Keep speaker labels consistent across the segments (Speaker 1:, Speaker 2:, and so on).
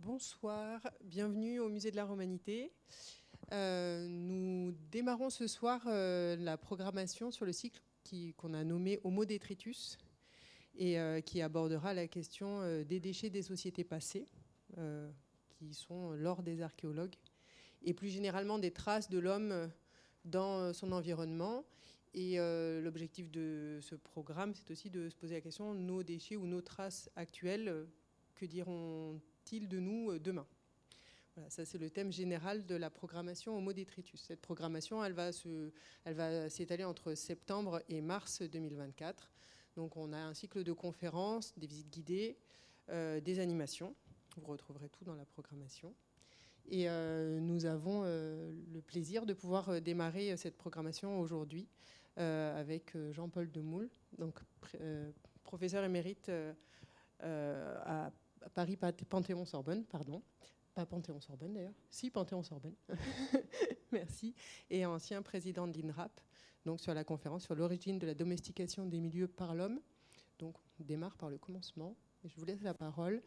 Speaker 1: Bonsoir, bienvenue au Musée de la Romanité. Nous démarrons ce soir la programmation sur le cycle qu'on a nommé Homo Detritus et qui abordera la question des déchets des sociétés passées, qui sont l'or des archéologues, et plus généralement des traces de l'homme dans son environnement. Et l'objectif de ce programme, c'est aussi de se poser la question, nos déchets ou nos traces actuelles, que diront-ils de nous demain ? Voilà, ça c'est le thème général de la programmation Homo Detritus. Cette programmation, elle va s'étaler entre septembre et mars 2024. Donc on a un cycle de conférences, des visites guidées, des animations. Vous retrouverez tout dans la programmation. Et nous avons le plaisir de pouvoir démarrer cette programmation aujourd'hui avec Jean-Paul Demoule, donc professeur émérite à Paris Panthéon-Sorbonne, pardon. Pas Panthéon-Sorbonne d'ailleurs. Si, Panthéon-Sorbonne. Merci. Et ancien président de l'INRAP, donc sur la conférence sur l'origine de la domestication des milieux par l'homme. Donc on démarre par le commencement. Et je vous laisse la parole.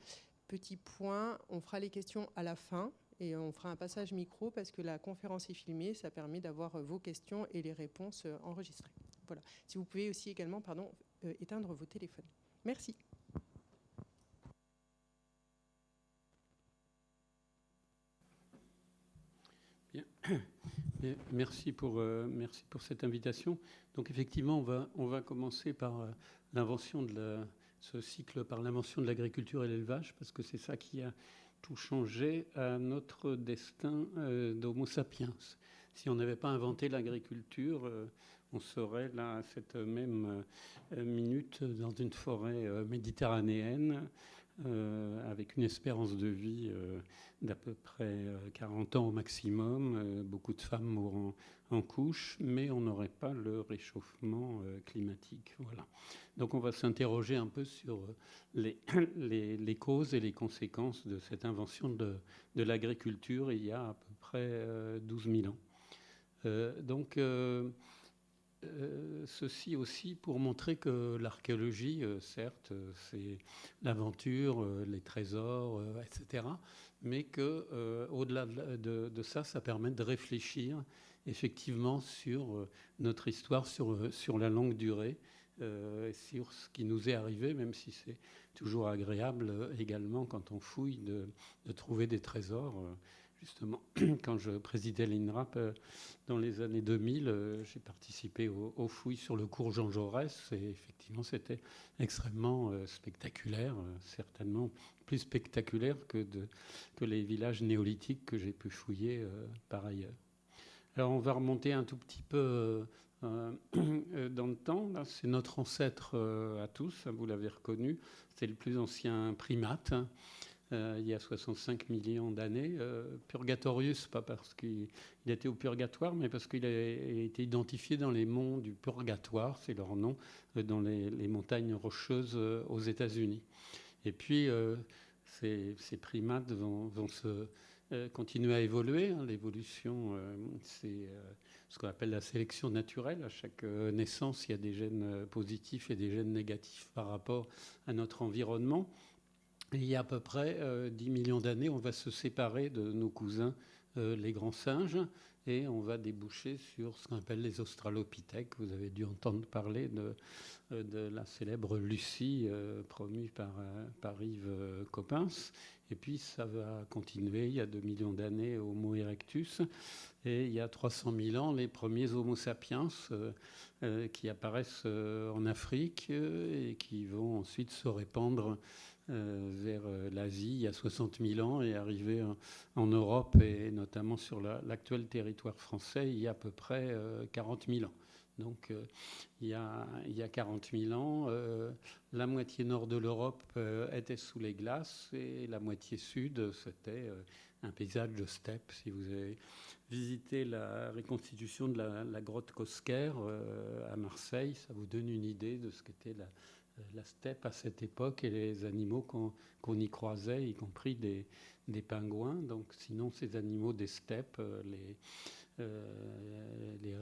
Speaker 1: Petit point, on fera les questions à la fin et on fera un passage micro parce que la conférence est filmée. Ça permet d'avoir vos questions et les réponses enregistrées. Voilà. Si vous pouvez aussi également, éteindre vos téléphones. Merci.
Speaker 2: Bien. Merci pour cette invitation. Donc effectivement, on va commencer par l'invention de ce cycle par l'invention de l'agriculture et l'élevage, parce que c'est ça qui a tout changé à notre destin d'Homo sapiens. Si on n'avait pas inventé l'agriculture, on serait là à cette même minute dans une forêt méditerranéenne avec une espérance de vie d'à peu près 40 ans au maximum. Beaucoup de femmes mourront en couche, mais on n'aurait pas le réchauffement climatique. Voilà. Donc on va s'interroger un peu sur les causes et les conséquences de cette invention de l'agriculture il y a à peu près 12 000 ans. Ceci aussi pour montrer que l'archéologie, certes, c'est l'aventure, les trésors, etc., mais qu'au-delà de ça, ça permet de réfléchir effectivement sur notre histoire, sur la longue durée, sur ce qui nous est arrivé, même si c'est toujours agréable également quand on fouille de trouver des trésors. Justement, quand je présidais l'INRAP dans les années 2000, j'ai participé aux fouilles sur le cours Jean Jaurès et effectivement, c'était extrêmement spectaculaire, certainement plus spectaculaire que les villages néolithiques que j'ai pu fouiller par ailleurs. Alors, on va remonter un tout petit peu dans le temps. Là, c'est notre ancêtre à tous, vous l'avez reconnu. C'est le plus ancien primate. Il y a 65 millions d'années. Purgatorius, pas parce qu'il était au purgatoire, mais parce qu'il a été identifié dans les monts du Purgatoire, c'est leur nom, dans les montagnes rocheuses aux États-Unis. Et puis, ces primates vont se continuer à évoluer. L'évolution, c'est ce qu'on appelle la sélection naturelle. À chaque naissance, il y a des gènes positifs et des gènes négatifs par rapport à notre environnement. Et il y a à peu près 10 millions d'années, on va se séparer de nos cousins, les grands singes, et on va déboucher sur ce qu'on appelle les australopithèques. Vous avez dû entendre parler de la célèbre Lucie, promue par Yves Coppens. Et puis ça va continuer. Il y a 2 millions d'années, Homo erectus. Et il y a 300 000 ans, les premiers Homo sapiens qui apparaissent en Afrique et qui vont ensuite se répandre vers l'Asie il y a 60 000 ans et arriver en Europe et notamment sur l'actuel territoire français il y a à peu près 40 000 ans. Donc il y a 40 000 ans, la moitié nord de l'Europe était sous les glaces et la moitié sud, c'était un paysage de steppe. Si vous avez visité la reconstitution de la grotte Cosquer à Marseille, ça vous donne une idée de ce qu'était la steppe à cette époque et les animaux qu'on y croisait, y compris des pingouins. Donc, sinon, ces animaux des steppes, les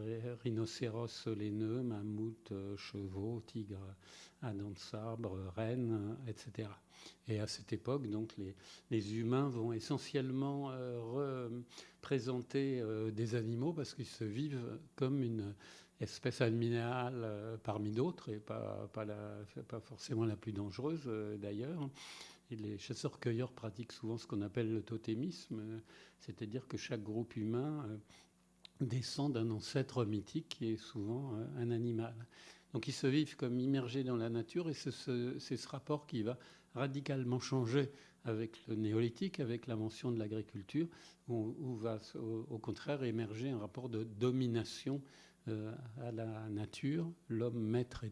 Speaker 2: rhinocéros soléneux, mammouths, chevaux, tigres à dents de sabre, rennes, etc. Et à cette époque, donc, les humains vont essentiellement représenter des animaux parce qu'ils se vivent comme une espèce animale parmi d'autres, et pas forcément la plus dangereuse d'ailleurs. Et les chasseurs-cueilleurs pratiquent souvent ce qu'on appelle le totémisme, c'est-à-dire que chaque groupe humain descend d'un ancêtre mythique qui est souvent un animal. Donc ils se vivent comme immergés dans la nature, et c'est ce rapport qui va radicalement changer avec le néolithique, avec l'invention de l'agriculture, où va au contraire émerger un rapport de domination à la nature, l'homme maître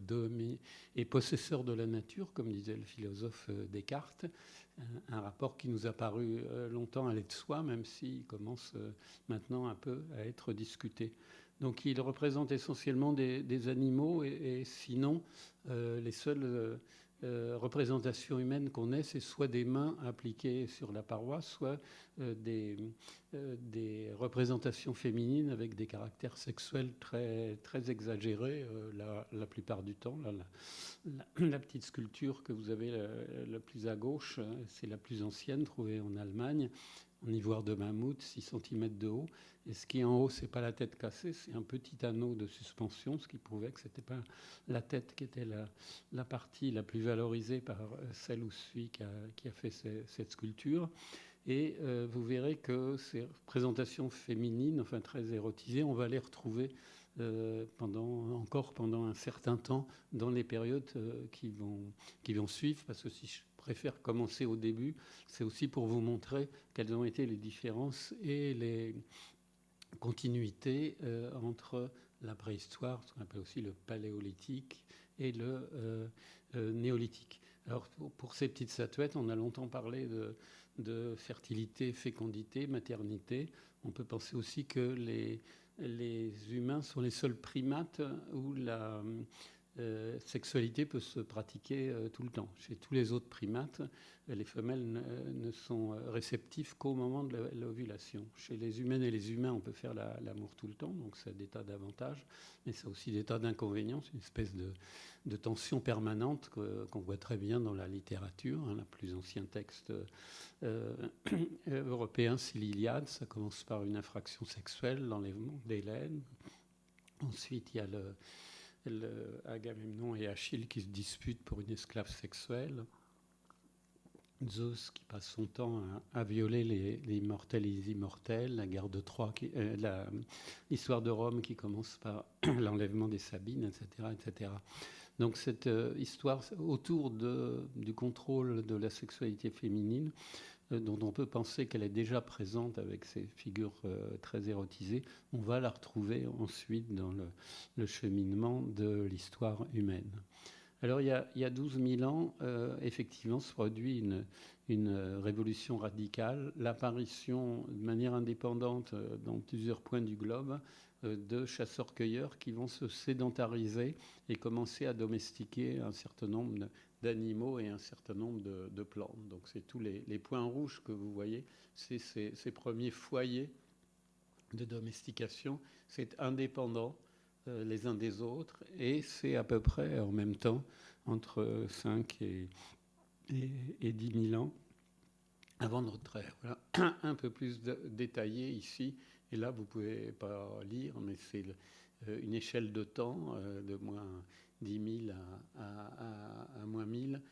Speaker 2: et possesseur de la nature, comme disait le philosophe Descartes, un rapport qui nous a paru longtemps aller de soi, même s'il commence maintenant un peu à être discuté. Donc il représente essentiellement des animaux, et sinon les seules représentations humaines qu'on ait, c'est soit des mains appliquées sur la paroi, soit des représentations féminines avec des caractères sexuels très, très exagérés la plupart du temps. La petite sculpture que vous avez la plus à gauche, c'est la plus ancienne, trouvée en Allemagne, en ivoire de mammouth, 6 cm de haut. Et ce qui est en haut, c'est pas la tête cassée, c'est un petit anneau de suspension, ce qui prouvait que c'était pas la tête qui était la partie la plus valorisée par celle ou celui qui a fait cette sculpture. Et vous verrez que ces représentations féminines, enfin très érotisées, on va les retrouver encore pendant un certain temps dans les périodes qui vont suivre, parce que si je préfère commencer au début, c'est aussi pour vous montrer quelles ont été les différences et les continuités entre la préhistoire, ce qu'on appelle aussi le paléolithique, et le néolithique. Alors pour ces petites statuettes, on a longtemps parlé de fertilité, fécondité, maternité. On peut penser aussi que les humains sont les seuls primates où la sexualité peut se pratiquer tout le temps. Chez tous les autres primates, les femelles ne sont réceptives qu'au moment de l'ovulation. Chez les humaines et les humains, on peut faire l'amour tout le temps, donc ça a des tas d'avantages, mais ça a aussi des tas d'inconvénients. C'est une espèce de tension permanente qu'on voit très bien dans la littérature. Le plus ancien texte européen, c'est l'Iliade. Ça commence par une infraction sexuelle, l'enlèvement d'Hélène. Ensuite, il y a Agamemnon et Achille qui se disputent pour une esclave sexuelle. Zeus qui passe son temps à violer les mortels et les immortels. La guerre de Troie, l'histoire de Rome qui commence par l'enlèvement des Sabines, etc., etc. Donc cette histoire autour du contrôle de la sexualité féminine, dont on peut penser qu'elle est déjà présente avec ces figures très érotisées, on va la retrouver ensuite dans le cheminement de l'histoire humaine. Alors il y a 12 000 ans, effectivement, se produit une révolution radicale, l'apparition de manière indépendante dans plusieurs points du globe de chasseurs-cueilleurs qui vont se sédentariser et commencer à domestiquer un certain nombre d'animaux et un certain nombre de plantes. Donc c'est tous les points rouges que vous voyez, c'est ces premiers foyers de domestication. C'est indépendant les uns des autres, et c'est à peu près en même temps entre 5 et 10 000 ans avant notre ère. Voilà. Un peu plus détaillé ici, et là vous ne pouvez pas lire, mais c'est une échelle de temps de moins 10 000 à moins 1000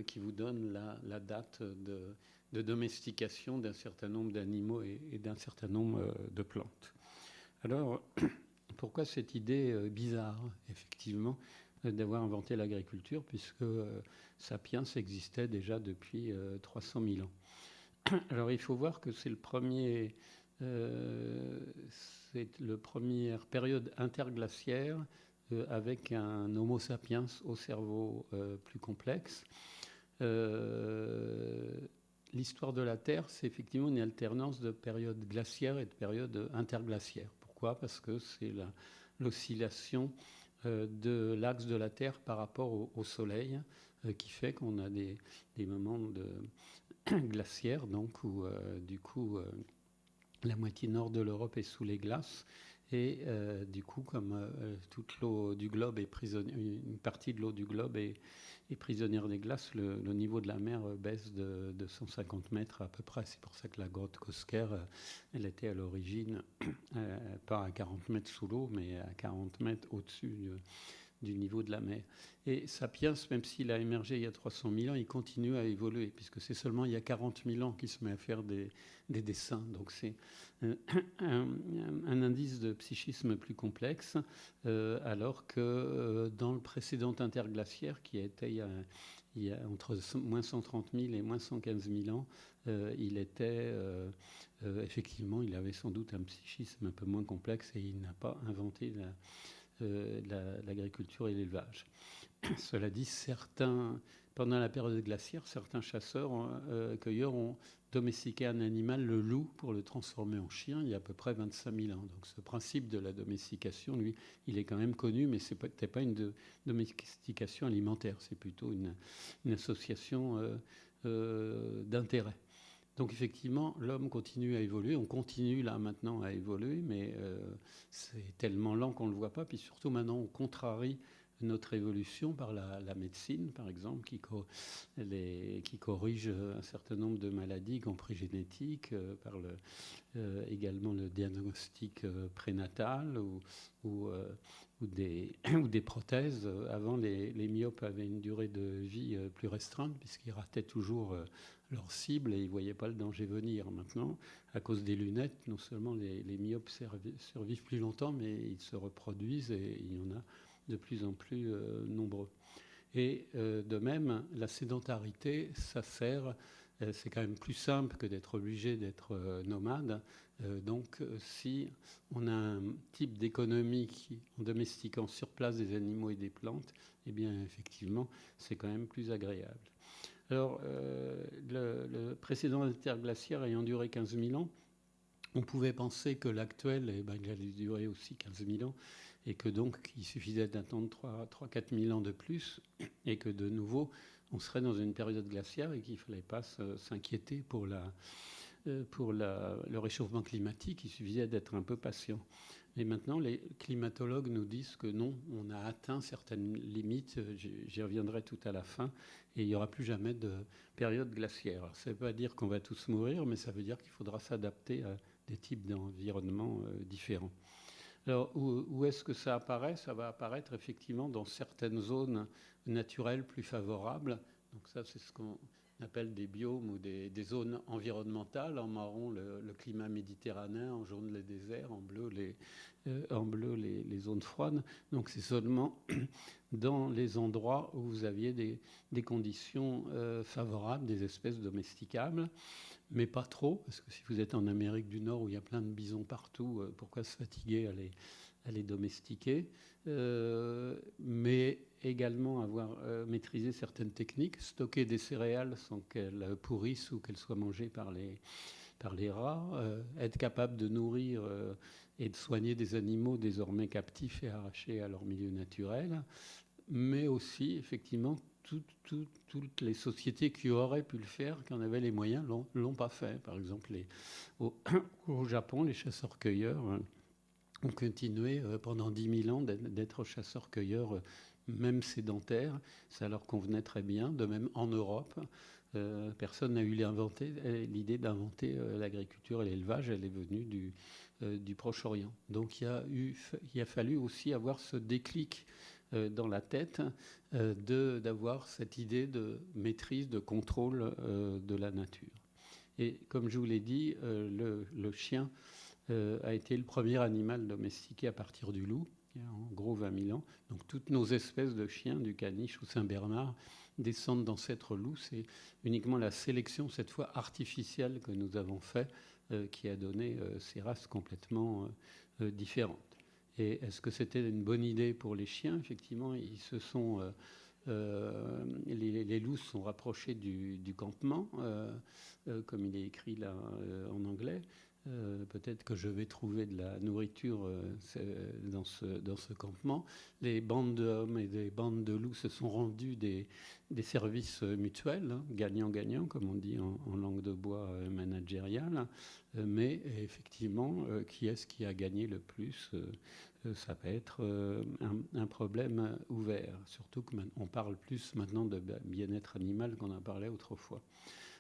Speaker 2: qui vous donne la date de domestication d'un certain nombre d'animaux et d'un certain nombre de plantes. Alors, pourquoi cette idée bizarre, effectivement, d'avoir inventé l'agriculture, puisque Sapiens existait déjà depuis 300 000 ans. Alors il faut voir que c'est la première période interglaciaire avec un Homo sapiens au cerveau plus complexe. L'histoire de la Terre, c'est effectivement une alternance de périodes glaciaires et de périodes interglaciaires. Pourquoi ? Parce que c'est l'oscillation de l'axe de la Terre par rapport au Soleil qui fait qu'on a des moments glaciaires, donc où du coup la moitié nord de l'Europe est sous les glaces. Et du coup, comme toute l'eau du globe est prisonnière, une partie de l'eau du globe est prisonnière des glaces, le niveau de la mer baisse de 150 mètres à peu près. C'est pour ça que la grotte Cosquer, elle était à l'origine pas à 40 mètres sous l'eau, mais à 40 mètres au-dessus du niveau de la mer. Et Sapiens, même s'il a émergé il y a 300 000 ans, il continue à évoluer, puisque c'est seulement il y a 40 000 ans qu'il se met à faire des dessins. Donc c'est un indice de psychisme plus complexe, alors que dans le précédent interglaciaire, qui a été il y a entre moins 130 000 et moins 115 000 ans, il était effectivement, il avait sans doute un psychisme un peu moins complexe et il n'a pas inventé l'agriculture et l'élevage. Cela dit, pendant la période glaciaire, certains chasseurs-cueilleurs ont domestiqué un animal, le loup, pour le transformer en chien il y a à peu près 25 000 ans. Donc ce principe de la domestication, lui, il est quand même connu, mais ce n'était pas une domestication alimentaire, c'est plutôt une association d'intérêts. Donc effectivement, l'homme continue à évoluer. On continue là maintenant à évoluer, mais c'est tellement lent qu'on ne le voit pas. Puis surtout maintenant, on contrarie notre évolution par la médecine, par exemple, qui corrige un certain nombre de maladies, y compris génétiques, par également le diagnostic prénatal ou des prothèses. Avant, les myopes avaient une durée de vie plus restreinte puisqu'ils rataient toujours leur cible et ils ne voyaient pas le danger venir. Maintenant, à cause des lunettes, non seulement les myopes survivent plus longtemps, mais ils se reproduisent et il y en a de plus en plus nombreux. Et de même, la sédentarité, ça sert, c'est quand même plus simple que d'être obligé d'être nomade. Donc, si on a un type d'économie en domestiquant sur place des animaux et des plantes, eh bien, effectivement, c'est quand même plus agréable. Alors, le précédent interglaciaire ayant duré 15 000 ans, on pouvait penser que l'actuel, il allait durer aussi 15 000 ans, et que donc il suffisait d'attendre 3-4 000 ans de plus, et que de nouveau, on serait dans une période glaciaire et qu'il ne fallait pas s'inquiéter pour le réchauffement climatique, il suffisait d'être un peu patient. Et maintenant, les climatologues nous disent que non, on a atteint certaines limites, j'y reviendrai tout à la fin, et il n'y aura plus jamais de période glaciaire. Alors, ça ne veut pas dire qu'on va tous mourir, mais ça veut dire qu'il faudra s'adapter à des types d'environnements différents. Alors, où est-ce que ça apparaît ? Ça va apparaître effectivement dans certaines zones naturelles plus favorables. Donc ça, c'est ce qu'on appelle des biomes ou des zones environnementales. En marron, le climat méditerranéen, en jaune, les déserts, en bleu, les zones froides. Donc c'est seulement dans les endroits où vous aviez des conditions favorables, des espèces domesticables. Mais pas trop, parce que si vous êtes en Amérique du Nord où il y a plein de bisons partout, pourquoi se fatiguer à les domestiquer, mais également avoir maîtrisé certaines techniques, stocker des céréales sans qu'elles pourrissent ou qu'elles soient mangées par les rats, être capable de nourrir et de soigner des animaux désormais captifs et arrachés à leur milieu naturel, mais aussi effectivement toutes les sociétés qui auraient pu le faire, qui en avaient les moyens, l'ont pas fait. Par exemple, au Japon, les chasseurs-cueilleurs ont continué pendant 10 000 ans d'être chasseurs-cueilleurs, même sédentaires. Ça leur convenait très bien. De même, en Europe, personne n'a eu l'idée d'inventer l'agriculture et l'élevage. Elle est venue du Proche-Orient. Donc il a fallu aussi avoir ce déclic dans la tête d'avoir cette idée de maîtrise, de contrôle de la nature. Et comme je vous l'ai dit, le chien a été le premier animal domestiqué à partir du loup, il y a en gros 20 000 ans. Donc toutes nos espèces de chiens, du caniche ou Saint-Bernard, descendent d'ancêtres loups. C'est uniquement la sélection, cette fois artificielle, que nous avons fait, qui a donné ces races complètement différentes. Et est-ce que c'était une bonne idée pour les chiens ? Effectivement, les loups se sont rapprochés du campement, comme il est écrit là en anglais. peut-être que je vais trouver de la nourriture dans ce campement. Les bandes d'hommes et des bandes de loups se sont rendus des services mutuels, hein, gagnant-gagnant, comme on dit en langue de bois managériale. Mais effectivement, qui est-ce qui a gagné le plus ça va être un problème ouvert, surtout qu'on parle plus maintenant de bien-être animal qu'on en parlait autrefois.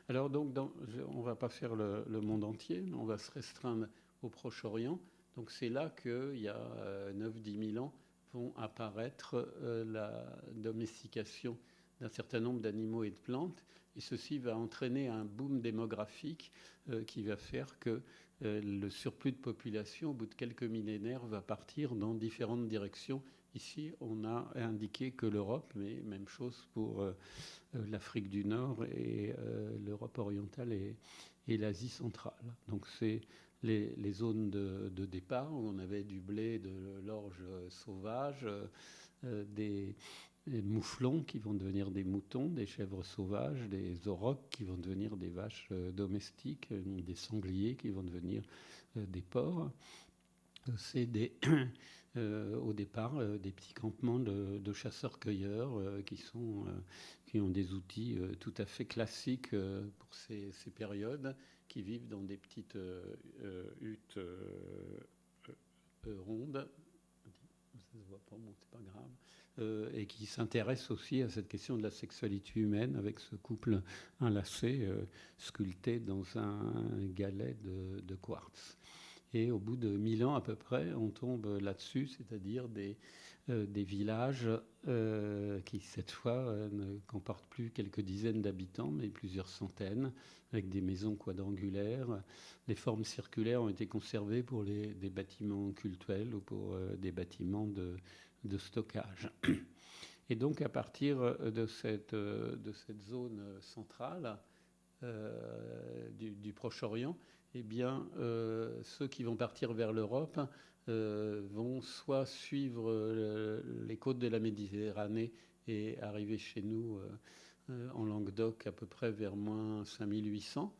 Speaker 2: Alors donc, on ne va pas faire le monde entier, mais on va se restreindre au Proche-Orient. Donc c'est là qu'il y a 9-10 000 ans vont apparaître la domestication d'un certain nombre d'animaux et de plantes. Et ceci va entraîner un boom démographique qui va faire que le surplus de population, au bout de quelques millénaires, va partir dans différentes directions. Ici, on a indiqué que l'Europe, mais même chose pour l'Afrique du Nord et l'Europe orientale et l'Asie centrale. Donc c'est les zones de départ où on avait du blé, de l'orge sauvage, des mouflons qui vont devenir des moutons, des chèvres sauvages, des aurochs qui vont devenir des vaches domestiques, des sangliers qui vont devenir des porcs. C'est au départ des petits campements de chasseurs-cueilleurs qui ont des outils tout à fait classiques pour ces périodes, qui vivent dans des petites huttes rondes. Ça se voit pas, bon, c'est pas grave. Et qui s'intéressent aussi à cette question de la sexualité humaine avec ce couple enlacé sculpté dans un galet de quartz. Et au bout de 1000 ans à peu près, on tombe là-dessus, c'est-à-dire des villages qui, cette fois, ne comportent plus quelques dizaines d'habitants, mais plusieurs centaines, avec des maisons quadrangulaires. Les formes circulaires ont été conservées pour des bâtiments cultuels ou pour des bâtiments de stockage. Et donc, à partir de cette zone centrale du Proche-Orient, eh bien, ceux qui vont partir vers l'Europe vont soit suivre les côtes de la Méditerranée et arriver chez nous en Languedoc à peu près vers moins 5800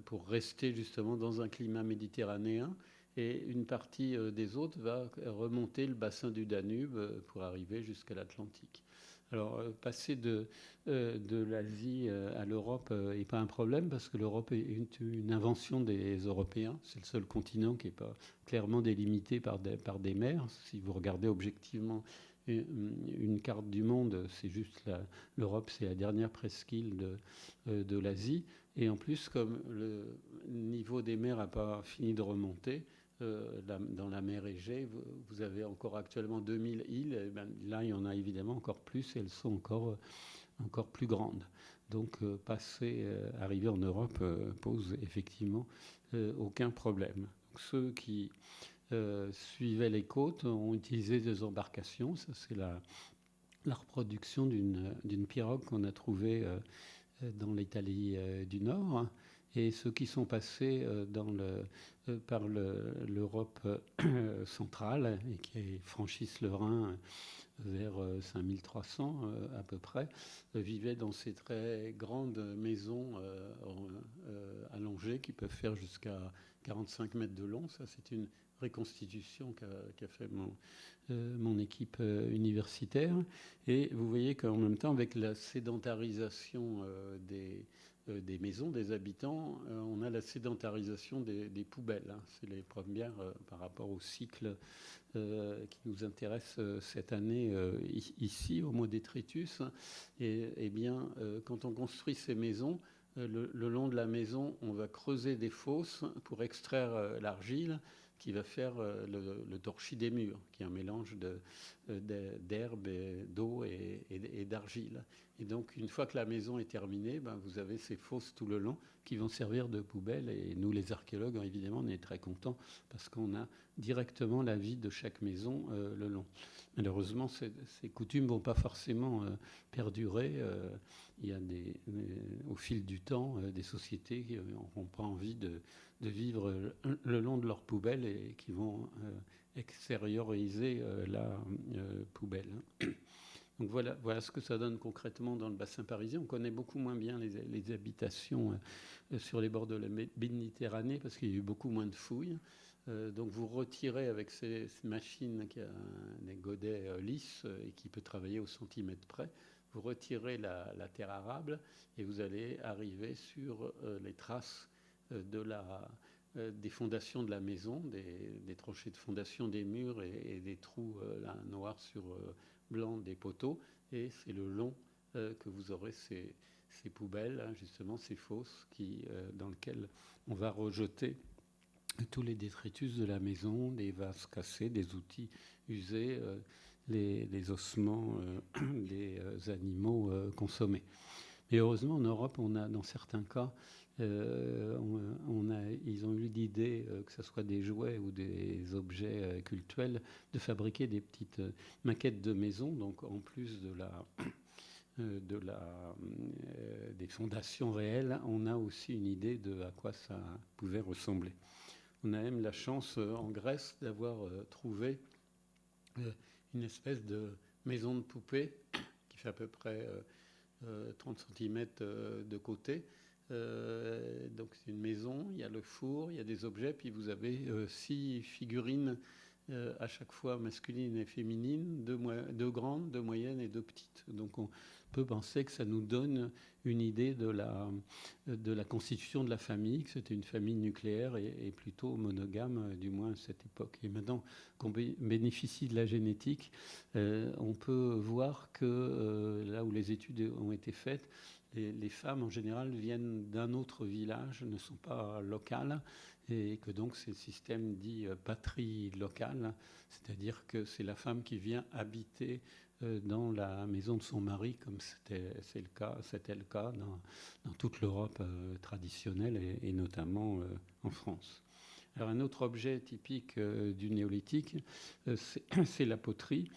Speaker 2: pour rester justement dans un climat méditerranéen. Et une partie des autres va remonter le bassin du Danube pour arriver jusqu'à l'Atlantique. Alors, passer de l'Asie à l'Europe n'est pas un problème parce que l'Europe est une invention des Européens. C'est le seul continent qui n'est pas clairement délimité par des mers. Si vous regardez objectivement une carte du monde, c'est juste l'Europe, c'est la dernière presqu'île de l'Asie. Et en plus, comme le niveau des mers n'a pas fini de remonter, dans la mer Égée, vous avez encore actuellement 2000 îles. Et ben, là, il y en a évidemment encore plus et elles sont encore plus grandes. Donc, arriver en Europe pose effectivement aucun problème. Donc, ceux qui suivaient les côtes ont utilisé des embarcations. Ça, c'est la reproduction d'une pirogue qu'on a trouvée dans l'Italie du Nord. Et ceux qui sont passés par l'Europe centrale et qui franchissent le Rhin vers 5300 à peu près, vivaient dans ces très grandes maisons allongées qui peuvent faire jusqu'à 45 mètres de long. Ça, c'est une reconstitution qu'a fait mon équipe universitaire. Et vous voyez qu'en même temps, avec la sédentarisation des maisons, des habitants, on a la sédentarisation des poubelles. Hein. C'est les premières par rapport au cycle qui nous intéresse cette année ici, au Homo detritus. Et bien, quand on construit ces maisons, le long de la maison, on va creuser des fosses pour extraire l'argile qui va faire le torchis des murs, qui est un mélange d'herbe, d'eau et d'argile. Et donc, une fois que la maison est terminée, ben, vous avez ces fosses tout le long qui vont servir de poubelles. Et nous, les archéologues, évidemment, on est très contents parce qu'on a directement la vie de chaque maison le long. Malheureusement, ces coutumes ne vont pas forcément perdurer. Il y a au fil du temps des sociétés qui n'auront pas envie de vivre le long de leurs poubelles et qui vont extérioriser la poubelle. Donc voilà ce que ça donne concrètement dans le bassin parisien. On connaît beaucoup moins bien les habitations sur les bords de la Méditerranée parce qu'il y a eu beaucoup moins de fouilles. Donc vous retirez avec ces machines qui a des godets lisses et qui peut travailler au centimètre près, vous retirez la terre arable et vous allez arriver sur les traces des fondations de la maison, des tranchées de fondation des murs et des trous noirs sur blanc des poteaux. Et c'est le long que vous aurez ces poubelles, hein, justement ces fosses dans lesquelles on va rejeter tous les détritus de la maison, des vases cassés, des outils usés, les ossements des animaux consommés. Mais heureusement, en Europe, on a, dans certains cas, ils ont eu l'idée, que ce soit des jouets ou des objets cultuels, de fabriquer des petites maquettes de maisons. Donc, en plus des fondations réelles, on a aussi une idée de à quoi ça pouvait ressembler. On a même la chance en Grèce d'avoir trouvé une espèce de maison de poupée qui fait à peu près 30 cm de côté. Donc c'est une maison, il y a le four, il y a des objets, puis vous avez 6 figurines à chaque fois masculines et féminines, 2 grandes, 2 moyennes et 2 petites. Donc on peut penser que ça nous donne une idée de la constitution de la famille, que c'était une famille nucléaire et plutôt monogame, du moins à cette époque. Et maintenant qu'on bénéficie de la génétique, on peut voir que là où les études ont été faites, les femmes en général viennent d'un autre village, ne sont pas locales, et que donc c'est le système dit patrie locale, c'est-à-dire que c'est la femme qui vient habiter dans la maison de son mari, comme c'était le cas dans toute l'Europe traditionnelle et notamment en France. Alors un autre objet typique du néolithique, c'est la poterie.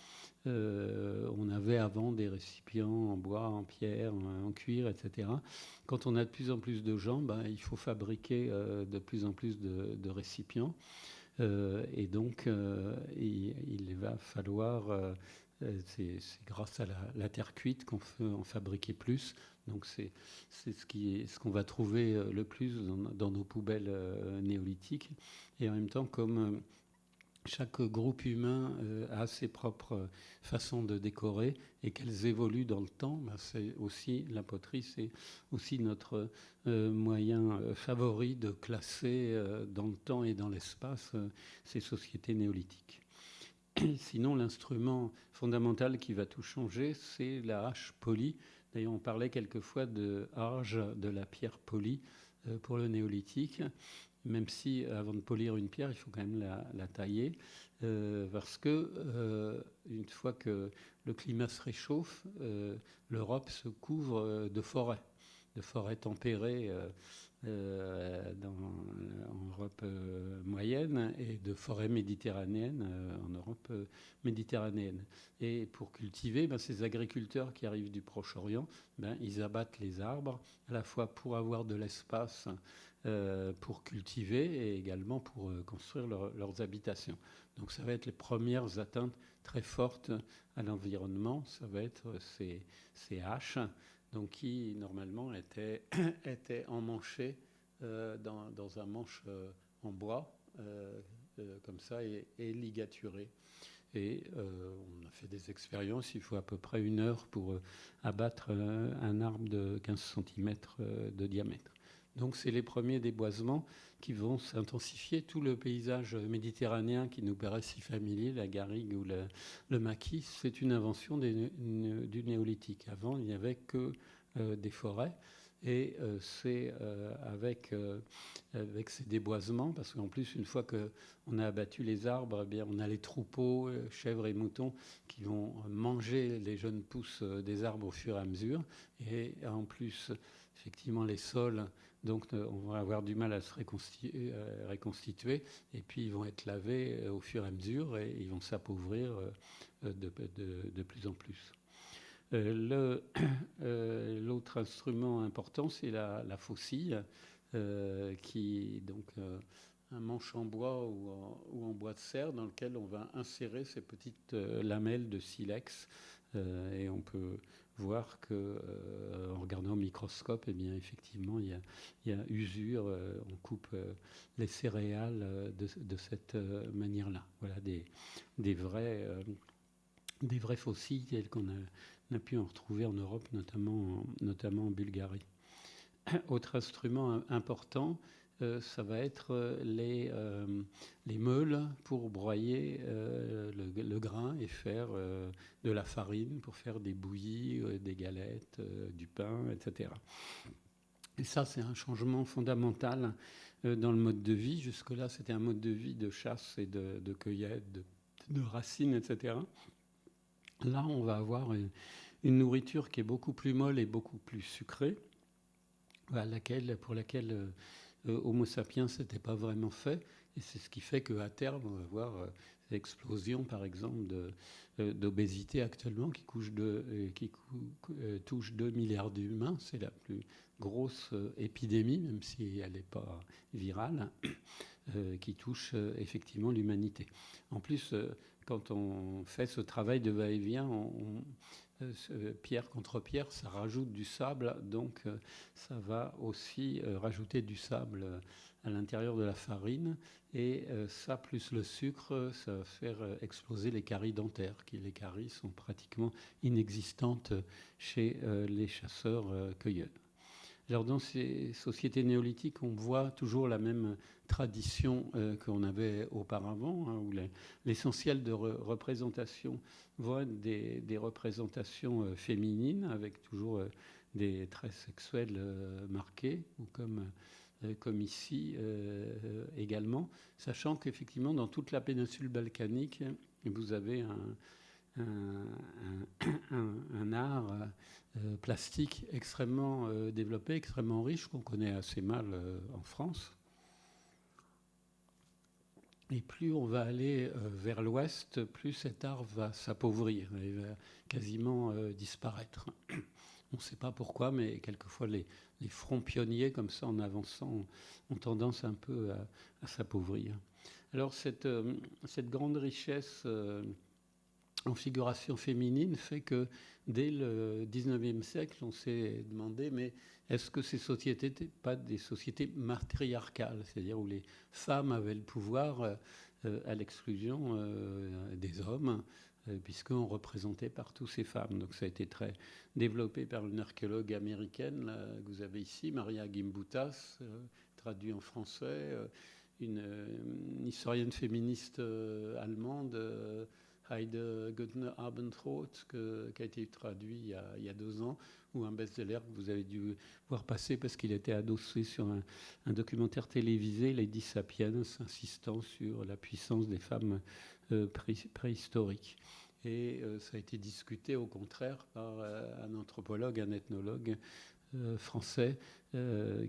Speaker 2: On avait avant des récipients en bois, en pierre, en cuir, etc. Quand on a de plus en plus de gens, il faut fabriquer de plus en plus de récipients. Et donc, il va falloir... c'est grâce à la terre cuite qu'on peut en fabriquer plus. Donc c'est ce qu'on va trouver le plus dans nos poubelles néolithiques. Et en même temps, comme chaque groupe humain a ses propres façons de décorer et qu'elles évoluent dans le temps, c'est aussi la poterie, c'est aussi notre moyen favori de classer dans le temps et dans l'espace ces sociétés néolithiques. Sinon, l'instrument fondamental qui va tout changer, c'est la hache polie. D'ailleurs, on parlait quelquefois de harge, de la pierre polie pour le néolithique, même si avant de polir une pierre, il faut quand même la tailler, parce que une fois que le climat se réchauffe, l'Europe se couvre de forêts tempérées en Europe moyenne et de forêts méditerranéennes en Europe méditerranéenne. Et pour cultiver, ces agriculteurs qui arrivent du Proche-Orient, ils abattent les arbres à la fois pour avoir de l'espace pour cultiver et également pour construire leurs habitations. Donc ça va être les premières atteintes très fortes à l'environnement, ça va être ces haches, donc qui normalement étaient emmanchées dans un manche en bois, comme ça, et ligaturées. Et on a fait des expériences, il faut à peu près 1 heure pour abattre un arbre de 15 cm de diamètre. Donc c'est les premiers déboisements qui vont s'intensifier. Tout le paysage méditerranéen qui nous paraît si familier, la garrigue ou le maquis, c'est une invention du néolithique. Avant, il n'y avait que des forêts. Et c'est avec ces déboisements, parce qu'en plus, une fois qu'on a abattu les arbres, on a les troupeaux, chèvres et moutons, qui vont manger les jeunes pousses des arbres au fur et à mesure. Et en plus, effectivement, les sols, donc on va avoir du mal à se reconstituer. Et puis, ils vont être lavés au fur et à mesure et ils vont s'appauvrir de plus en plus. L'autre instrument important, c'est la faucille, qui est donc un manche en bois ou en bois de serre dans lequel on va insérer ces petites lamelles de silex Et on peut voir que, en regardant au microscope, eh bien, effectivement, il y a usure, on coupe les céréales de cette manière-là. Voilà des vrais fossiles tels qu'on a pu en retrouver en Europe, notamment en Bulgarie. Autre instrument important, ça va être les meules pour broyer le grain et faire de la farine, pour faire des bouillies, des galettes, du pain, etc. Et ça, c'est un changement fondamental dans le mode de vie. Jusque-là, c'était un mode de vie de chasse et de cueillette, de racines, etc. Là, on va avoir une nourriture qui est beaucoup plus molle et beaucoup plus sucrée, pour laquelle Homo sapiens n'était pas vraiment fait. Et c'est ce qui fait qu'à terme, on va voir l'explosion, par exemple, d'obésité actuellement qui touche 2 milliards d'humains. C'est la plus grosse épidémie, même si elle n'est pas virale, qui touche effectivement l'humanité. En plus, quand on fait ce travail de va-et-vient, pierre contre pierre, ça rajoute du sable, donc ça va aussi rajouter du sable à l'intérieur de la farine, et ça plus le sucre, ça va faire exploser les caries dentaires, les caries sont pratiquement inexistantes chez les chasseurs-cueilleurs. Alors dans ces sociétés néolithiques, on voit toujours la même tradition qu'on avait auparavant, hein, où l'essentiel de représentation voit des représentations féminines avec toujours des traits sexuels marqués, ou comme ici également, sachant qu'effectivement dans toute la péninsule balkanique, vous avez un art plastique extrêmement développé, extrêmement riche, qu'on connaît assez mal en France. Et plus on va aller vers l'ouest, plus cet art va s'appauvrir et va quasiment disparaître. On ne sait pas pourquoi, mais quelquefois les fronts pionniers, comme ça, en avançant, ont tendance un peu à s'appauvrir. Alors cette grande richesse en figuration féminine fait que dès le 19e siècle, on s'est demandé, mais est-ce que ces sociétés n'étaient pas des sociétés matriarcales, c'est-à-dire où les femmes avaient le pouvoir à l'exclusion des hommes, puisqu'on représentait partout ces femmes. Donc ça a été très développé par une archéologue américaine là, que vous avez ici, Maria Gimbutas, traduit en français, une historienne féministe allemande, Heide Günther-Abendroth, qui a été traduit il y a 2 ans, ou un best-seller que vous avez dû voir passer parce qu'il était adossé sur un documentaire télévisé, Lady Sapiens, insistant sur la puissance des femmes préhistoriques. Et ça a été discuté au contraire par un anthropologue, un ethnologue français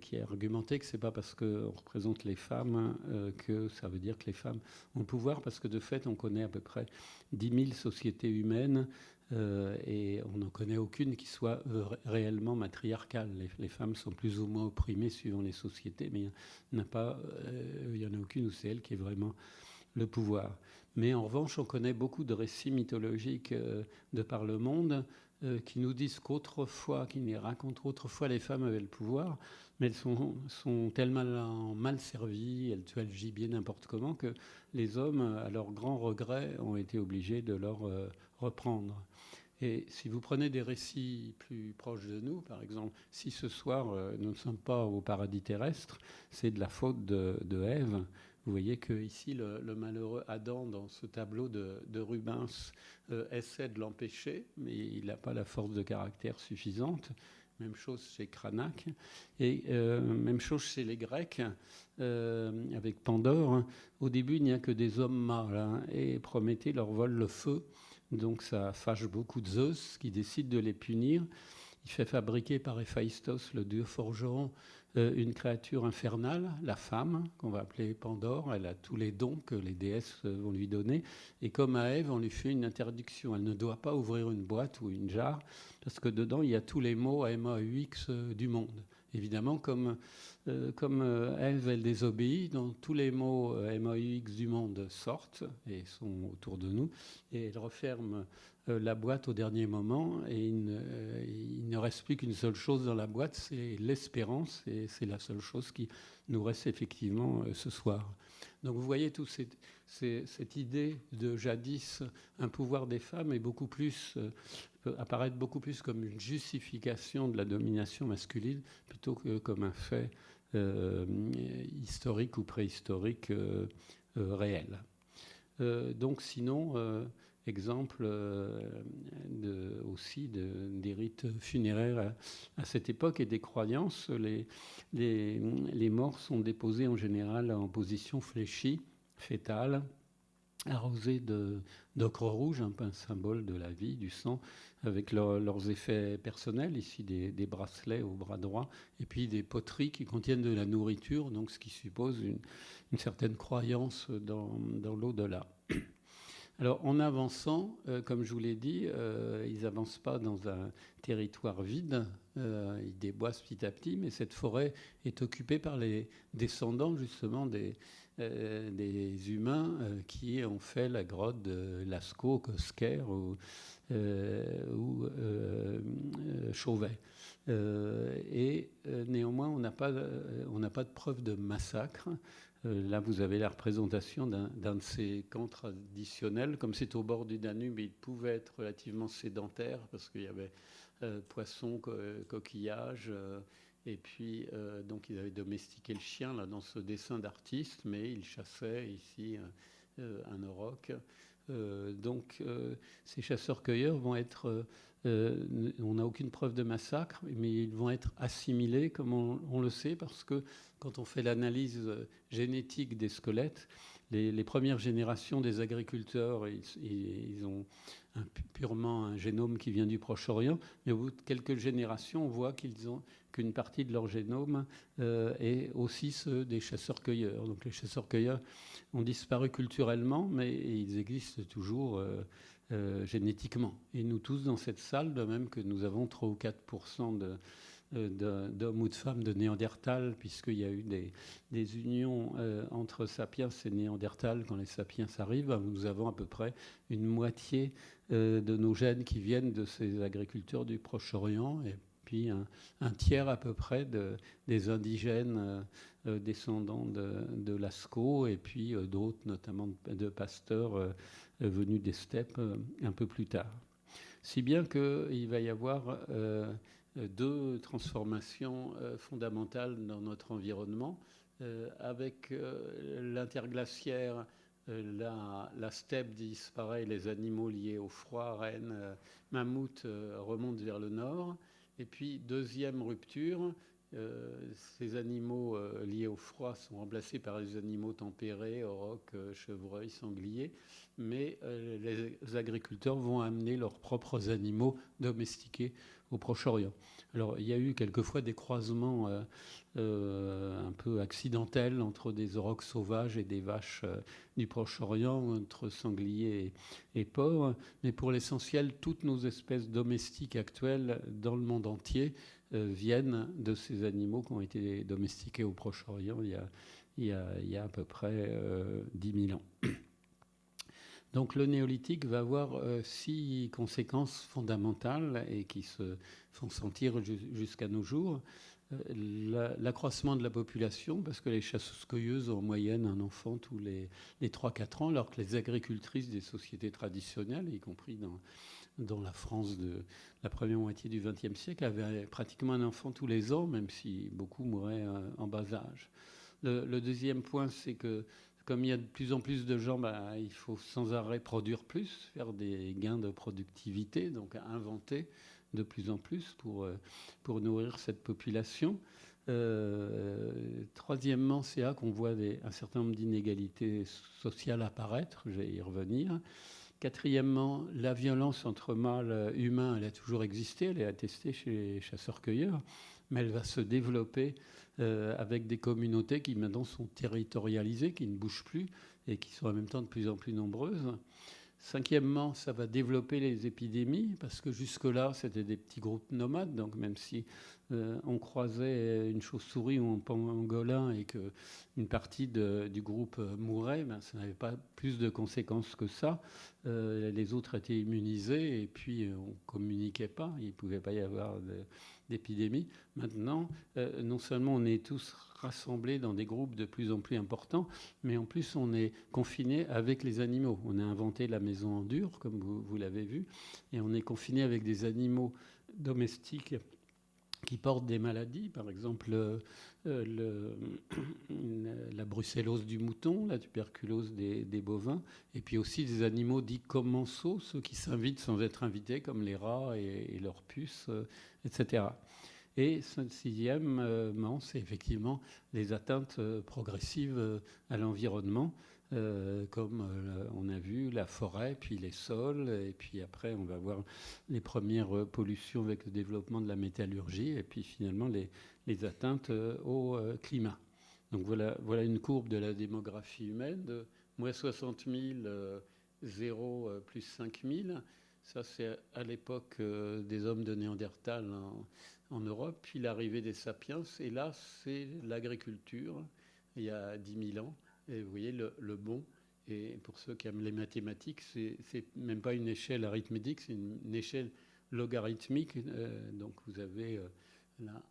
Speaker 2: qui a argumenté que ce n'est pas parce qu'on représente les femmes que ça veut dire que les femmes ont le pouvoir, parce que de fait, on connaît à peu près 10 000 sociétés humaines et on n'en connaît aucune qui soit réellement matriarcale. Les femmes sont plus ou moins opprimées suivant les sociétés, mais il n'y en a aucune où c'est elle qui est vraiment le pouvoir. Mais en revanche, on connaît beaucoup de récits mythologiques de par le monde qui nous disent qu'autrefois, qui nous racontent autrefois les femmes avaient le pouvoir, mais elles sont tellement mal servies, elles tuent le gibier n'importe comment, que les hommes, à leur grand regret, ont été obligés de leur reprendre. Et si vous prenez des récits plus proches de nous, par exemple, si ce soir nous ne sommes pas au paradis terrestre, c'est de la faute de Ève. Vous voyez qu'ici, le malheureux Adam, dans ce tableau de Rubens, essaie de l'empêcher, mais il n'a pas la force de caractère suffisante. Même chose chez Cranach. Et même chose chez les Grecs, avec Pandore. Au début, il n'y a que des hommes mâles, hein, et Prométhée leur vole le feu. Donc ça fâche beaucoup de Zeus, qui décide de les punir. Il fait fabriquer par Héphaïstos, le dieu forgeron, une créature infernale, la femme, qu'on va appeler Pandore. Elle a tous les dons que les déesses vont lui donner. Et comme à Ève, on lui fait une interdiction. Elle ne doit pas ouvrir une boîte ou une jarre, parce que dedans, il y a tous les mots AMAUX du monde. évidemment, comme Ève, elle désobéit, donc tous les mots MAUX du monde sortent et sont autour de nous, et elle referme la boîte au dernier moment, et il ne reste plus qu'une seule chose dans la boîte, c'est l'espérance, et c'est la seule chose qui nous reste effectivement ce soir. Donc vous voyez toute cette idée de jadis, un pouvoir des femmes est beaucoup plus, peut apparaître beaucoup plus comme une justification de la domination masculine plutôt que comme un fait historique ou préhistorique réel. Donc sinon, exemple aussi des rites funéraires à cette époque et des croyances, les morts sont déposés en général en position fléchie, fétale, arrosés d'ocre rouge, un peu un symbole de la vie, du sang, avec leurs effets personnels, ici des bracelets au bras droit, et puis des poteries qui contiennent de la nourriture, donc ce qui suppose une certaine croyance dans l'au-delà. Alors en avançant, comme je vous l'ai dit, ils n'avancent pas dans un territoire vide, ils déboissent petit à petit, mais cette forêt est occupée par les descendants justement des humains qui ont fait la grotte de Lascaux, Cosquer ou Chauvet. Néanmoins, on n'a pas de preuve de massacre. Là, vous avez la représentation d'un de ces camps traditionnels. Comme c'est au bord du Danube, il pouvait être relativement sédentaire parce qu'il y avait poissons, coquillages. Et puis, donc, ils avaient domestiqué le chien là, dans ce dessin d'artiste, mais ils chassaient ici un auroch. Donc, ces chasseurs-cueilleurs vont être... on n'a aucune preuve de massacre, mais ils vont être assimilés, comme on le sait, parce que quand on fait l'analyse génétique des squelettes, les premières générations des agriculteurs, ils ont purement un génome qui vient du Proche-Orient, mais au bout de quelques générations, on voit qu'une partie de leur génome est aussi ceux des chasseurs-cueilleurs. Donc les chasseurs-cueilleurs ont disparu culturellement, mais ils existent toujours génétiquement. Et nous tous dans cette salle, de même que nous avons 3 ou 4% d'hommes ou de femmes de Néandertal, puisqu'il y a eu des unions entre sapiens et Néandertal quand les sapiens arrivent, nous avons à peu près une moitié de nos gènes qui viennent de ces agriculteurs du Proche-Orient, et puis un tiers à peu près des indigènes descendants de Lascaux, et puis d'autres, notamment de pasteurs venus des steppes un peu plus tard. Si bien qu'il va y avoir deux transformations fondamentales dans notre environnement. Avec l'interglaciaire, la steppe disparaît, les animaux liés au froid, rennes, mammouths, remontent vers le nord. Et puis, deuxième rupture, ces animaux liés au froid sont remplacés par des animaux tempérés, aurochs, chevreuils, sangliers. Mais les agriculteurs vont amener leurs propres animaux domestiqués au Proche-Orient. Alors, il y a eu quelquefois des croisements un peu accidentels entre des aurochs sauvages et des vaches du Proche-Orient, entre sangliers et porcs. Mais pour l'essentiel, toutes nos espèces domestiques actuelles dans le monde entier viennent de ces animaux qui ont été domestiqués au Proche-Orient il y a à peu près 10 000 ans. Donc le néolithique va avoir 6 conséquences fondamentales et qui se font sentir jusqu'à nos jours. L'accroissement de la population, parce que les chasseuses-cueilleuses ont en moyenne un enfant tous les 3-4 ans, alors que les agricultrices des sociétés traditionnelles, y compris dans la France de la première moitié du XXe siècle, avaient pratiquement un enfant tous les ans, même si beaucoup mouraient en bas âge. Le deuxième point, c'est que comme il y a de plus en plus de gens, il faut sans arrêt produire plus, faire des gains de productivité, donc inventer de plus en plus pour nourrir cette population. Troisièmement, c'est là qu'on voit un certain nombre d'inégalités sociales apparaître, je vais y revenir. Quatrièmement, la violence entre mâles humains, elle a toujours existé, elle est attestée chez les chasseurs-cueilleurs, mais elle va se développer avec des communautés qui maintenant sont territorialisées, qui ne bougent plus et qui sont en même temps de plus en plus nombreuses. Cinquièmement, ça va développer les épidémies, parce que jusque-là, c'était des petits groupes nomades. Donc même si on croisait une chauve-souris ou un pangolin et qu'une partie du groupe mourait, ben, ça n'avait pas plus de conséquences que ça. Les autres étaient immunisés et puis on ne communiquait pas. Il ne pouvait pas y avoir d'épidémie. Maintenant, non seulement on est tous rassemblés dans des groupes de plus en plus importants, mais en plus on est confiné avec les animaux. On a inventé la maison en dur, comme vous l'avez vu, et on est confiné avec des animaux domestiques qui portent des maladies, par exemple la brucellose du mouton, la tuberculose des bovins, et puis aussi des animaux dits commensaux, ceux qui s'invitent sans être invités, comme les rats et leurs puces, etc. Et sixièmement, c'est effectivement les atteintes progressives à l'environnement, comme on a vu la forêt, puis les sols, et puis après on va voir les premières pollutions avec le développement de la métallurgie, et puis finalement les atteintes au climat. Donc voilà une courbe de la démographie humaine, de moins 60 000, 0 plus 5 000. Ça, c'est à l'époque des hommes de Néandertal en Europe, puis l'arrivée des sapiens. Et là, c'est l'agriculture, il y a 10 000 ans. Et vous voyez le bond. Et pour ceux qui aiment les mathématiques, c'est même pas une échelle arithmétique, c'est une échelle logarithmique. Donc vous avez là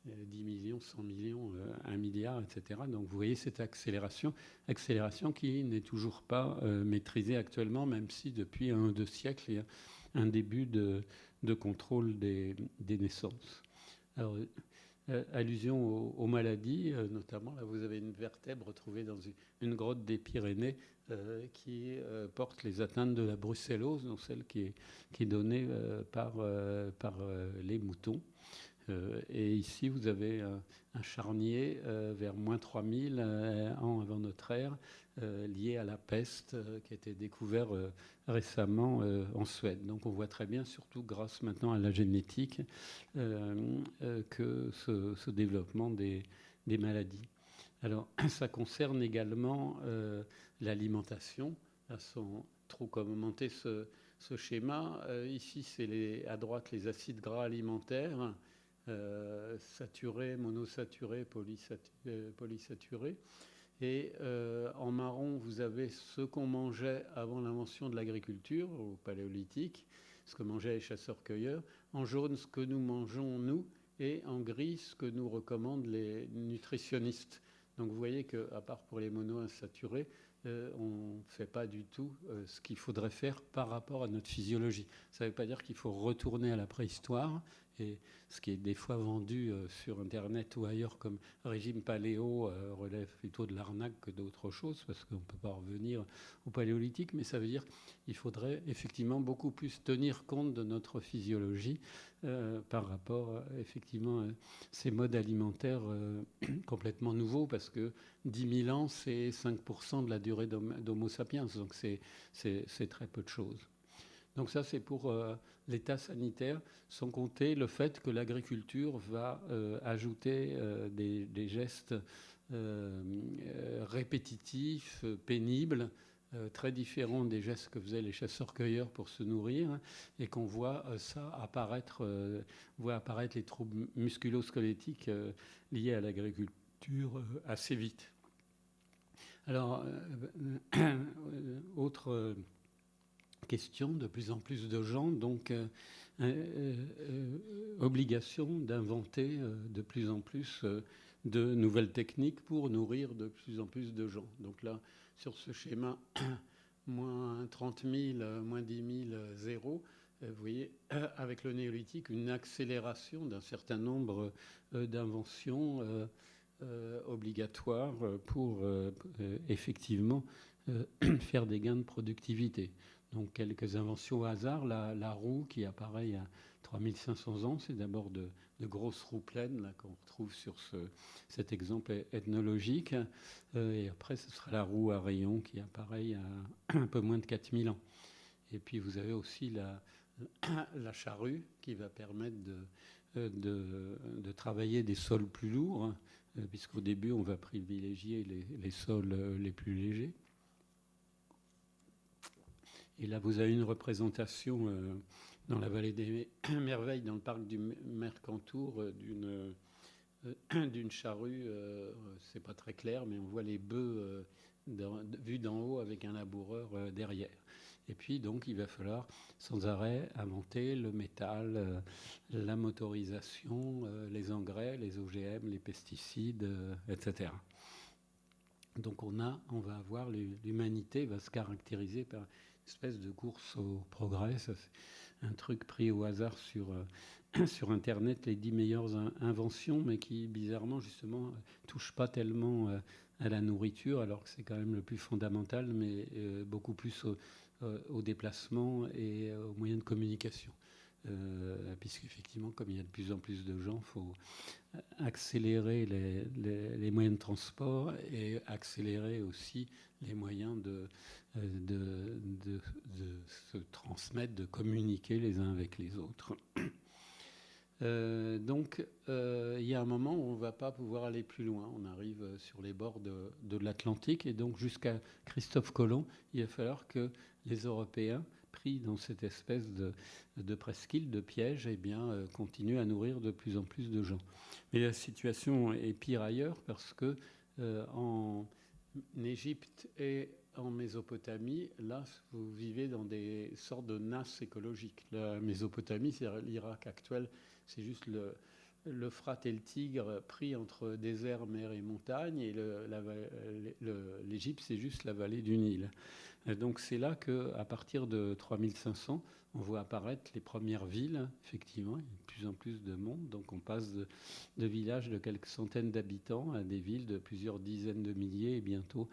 Speaker 2: 10 millions, 100 millions, 1 milliard, etc. Donc vous voyez cette accélération qui n'est toujours pas maîtrisée actuellement, même si depuis 1 ou 2 siècles, il y a un début de contrôle des naissances. Alors, allusion aux maladies, notamment, là vous avez une vertèbre retrouvée dans une grotte des Pyrénées qui porte les atteintes de la brucellose, donc celle qui est donnée par les moutons. Et ici, vous avez un charnier vers moins 3000 ans avant notre ère, lié à la peste qui a été découvert récemment en Suède. Donc on voit très bien, surtout grâce maintenant à la génétique, que ce développement des maladies. Alors ça concerne également l'alimentation. Là, sans trop commenter ce schéma, ici c'est à droite les acides gras alimentaires, saturés, monosaturés, polysaturés. Et en marron, vous avez ce qu'on mangeait avant l'invention de l'agriculture, au paléolithique, ce que mangeaient les chasseurs-cueilleurs. En jaune, ce que nous mangeons, nous. Et en gris, ce que nous recommandent les nutritionnistes. Donc vous voyez qu'à part pour les monoinsaturés, on ne fait pas du tout ce qu'il faudrait faire par rapport à notre physiologie. Ça ne veut pas dire qu'il faut retourner à la préhistoire. Et ce qui est des fois vendu sur Internet ou ailleurs comme régime paléo relève plutôt de l'arnaque que d'autre chose, parce qu'on ne peut pas revenir au paléolithique, mais ça veut dire qu'il faudrait effectivement beaucoup plus tenir compte de notre physiologie par rapport à effectivement ces modes alimentaires complètement nouveaux, parce que 10 000 ans, c'est 5% de la durée d'Homo sapiens, donc c'est très peu de choses. Donc ça, c'est pour l'état sanitaire, sans compter le fait que l'agriculture va ajouter des gestes répétitifs, pénibles, très différents des gestes que faisaient les chasseurs-cueilleurs pour se nourrir, et qu'on voit apparaître les troubles musculo-squelettiques liés à l'agriculture assez vite. Alors, autre question, de plus en plus de gens, donc obligation d'inventer de plus en plus de nouvelles techniques pour nourrir de plus en plus de gens. Donc là, sur ce schéma, moins 30 000, moins 10 000, 0, vous voyez, avec le néolithique, une accélération d'un certain nombre d'inventions obligatoires pour effectivement faire des gains de productivité. Donc quelques inventions au hasard, la roue qui apparaît il y a 3500 ans, c'est d'abord de grosses roues pleines là, qu'on retrouve sur cet exemple ethnologique. Et après, ce sera la roue à rayons qui apparaît il y a un peu moins de 4000 ans. Et puis vous avez aussi la charrue qui va permettre de travailler des sols plus lourds, puisqu'au début, on va privilégier les sols les plus légers. Et là, vous avez une représentation dans la vallée des Merveilles, dans le parc du Mercantour, d'une charrue. C'est pas très clair, mais on voit les bœufs vus d'en haut avec un laboureur derrière. Et puis, donc, il va falloir sans arrêt inventer le métal, la motorisation, les engrais, les OGM, les pesticides, etc. Donc, on va avoir, l'humanité va se caractériser par une espèce de course au progrès. Ça, c'est un truc pris au hasard sur Internet, les 10 meilleures inventions, mais qui, bizarrement, justement, touchent pas tellement à la nourriture, alors que c'est quand même le plus fondamental, mais beaucoup plus au déplacement et aux moyens de communication. Puisqu'effectivement, comme il y a de plus en plus de gens, il faut accélérer les moyens de transport et accélérer aussi les moyens de se transmettre, de communiquer les uns avec les autres. Donc, il y a un moment où on ne va pas pouvoir aller plus loin. On arrive sur les bords de l'Atlantique, et donc jusqu'à Christophe Colomb, il va falloir que les Européens, pris dans cette espèce de presqu'île, de piège, eh bien, continuent à nourrir de plus en plus de gens. Mais la situation est pire ailleurs, parce que en Égypte et en Mésopotamie, là, vous vivez dans des sortes de nasses écologiques. La Mésopotamie, c'est l'Irak actuel. C'est juste l'Euphrate et le Tigre pris entre désert, mer et montagne. Et l'Égypte, c'est juste la vallée du Nil. Donc c'est là qu'à partir de 3500, on voit apparaître les premières villes. Effectivement, il y a de plus en plus de monde. Donc on passe de villages de quelques centaines d'habitants à des villes de plusieurs dizaines de milliers et bientôt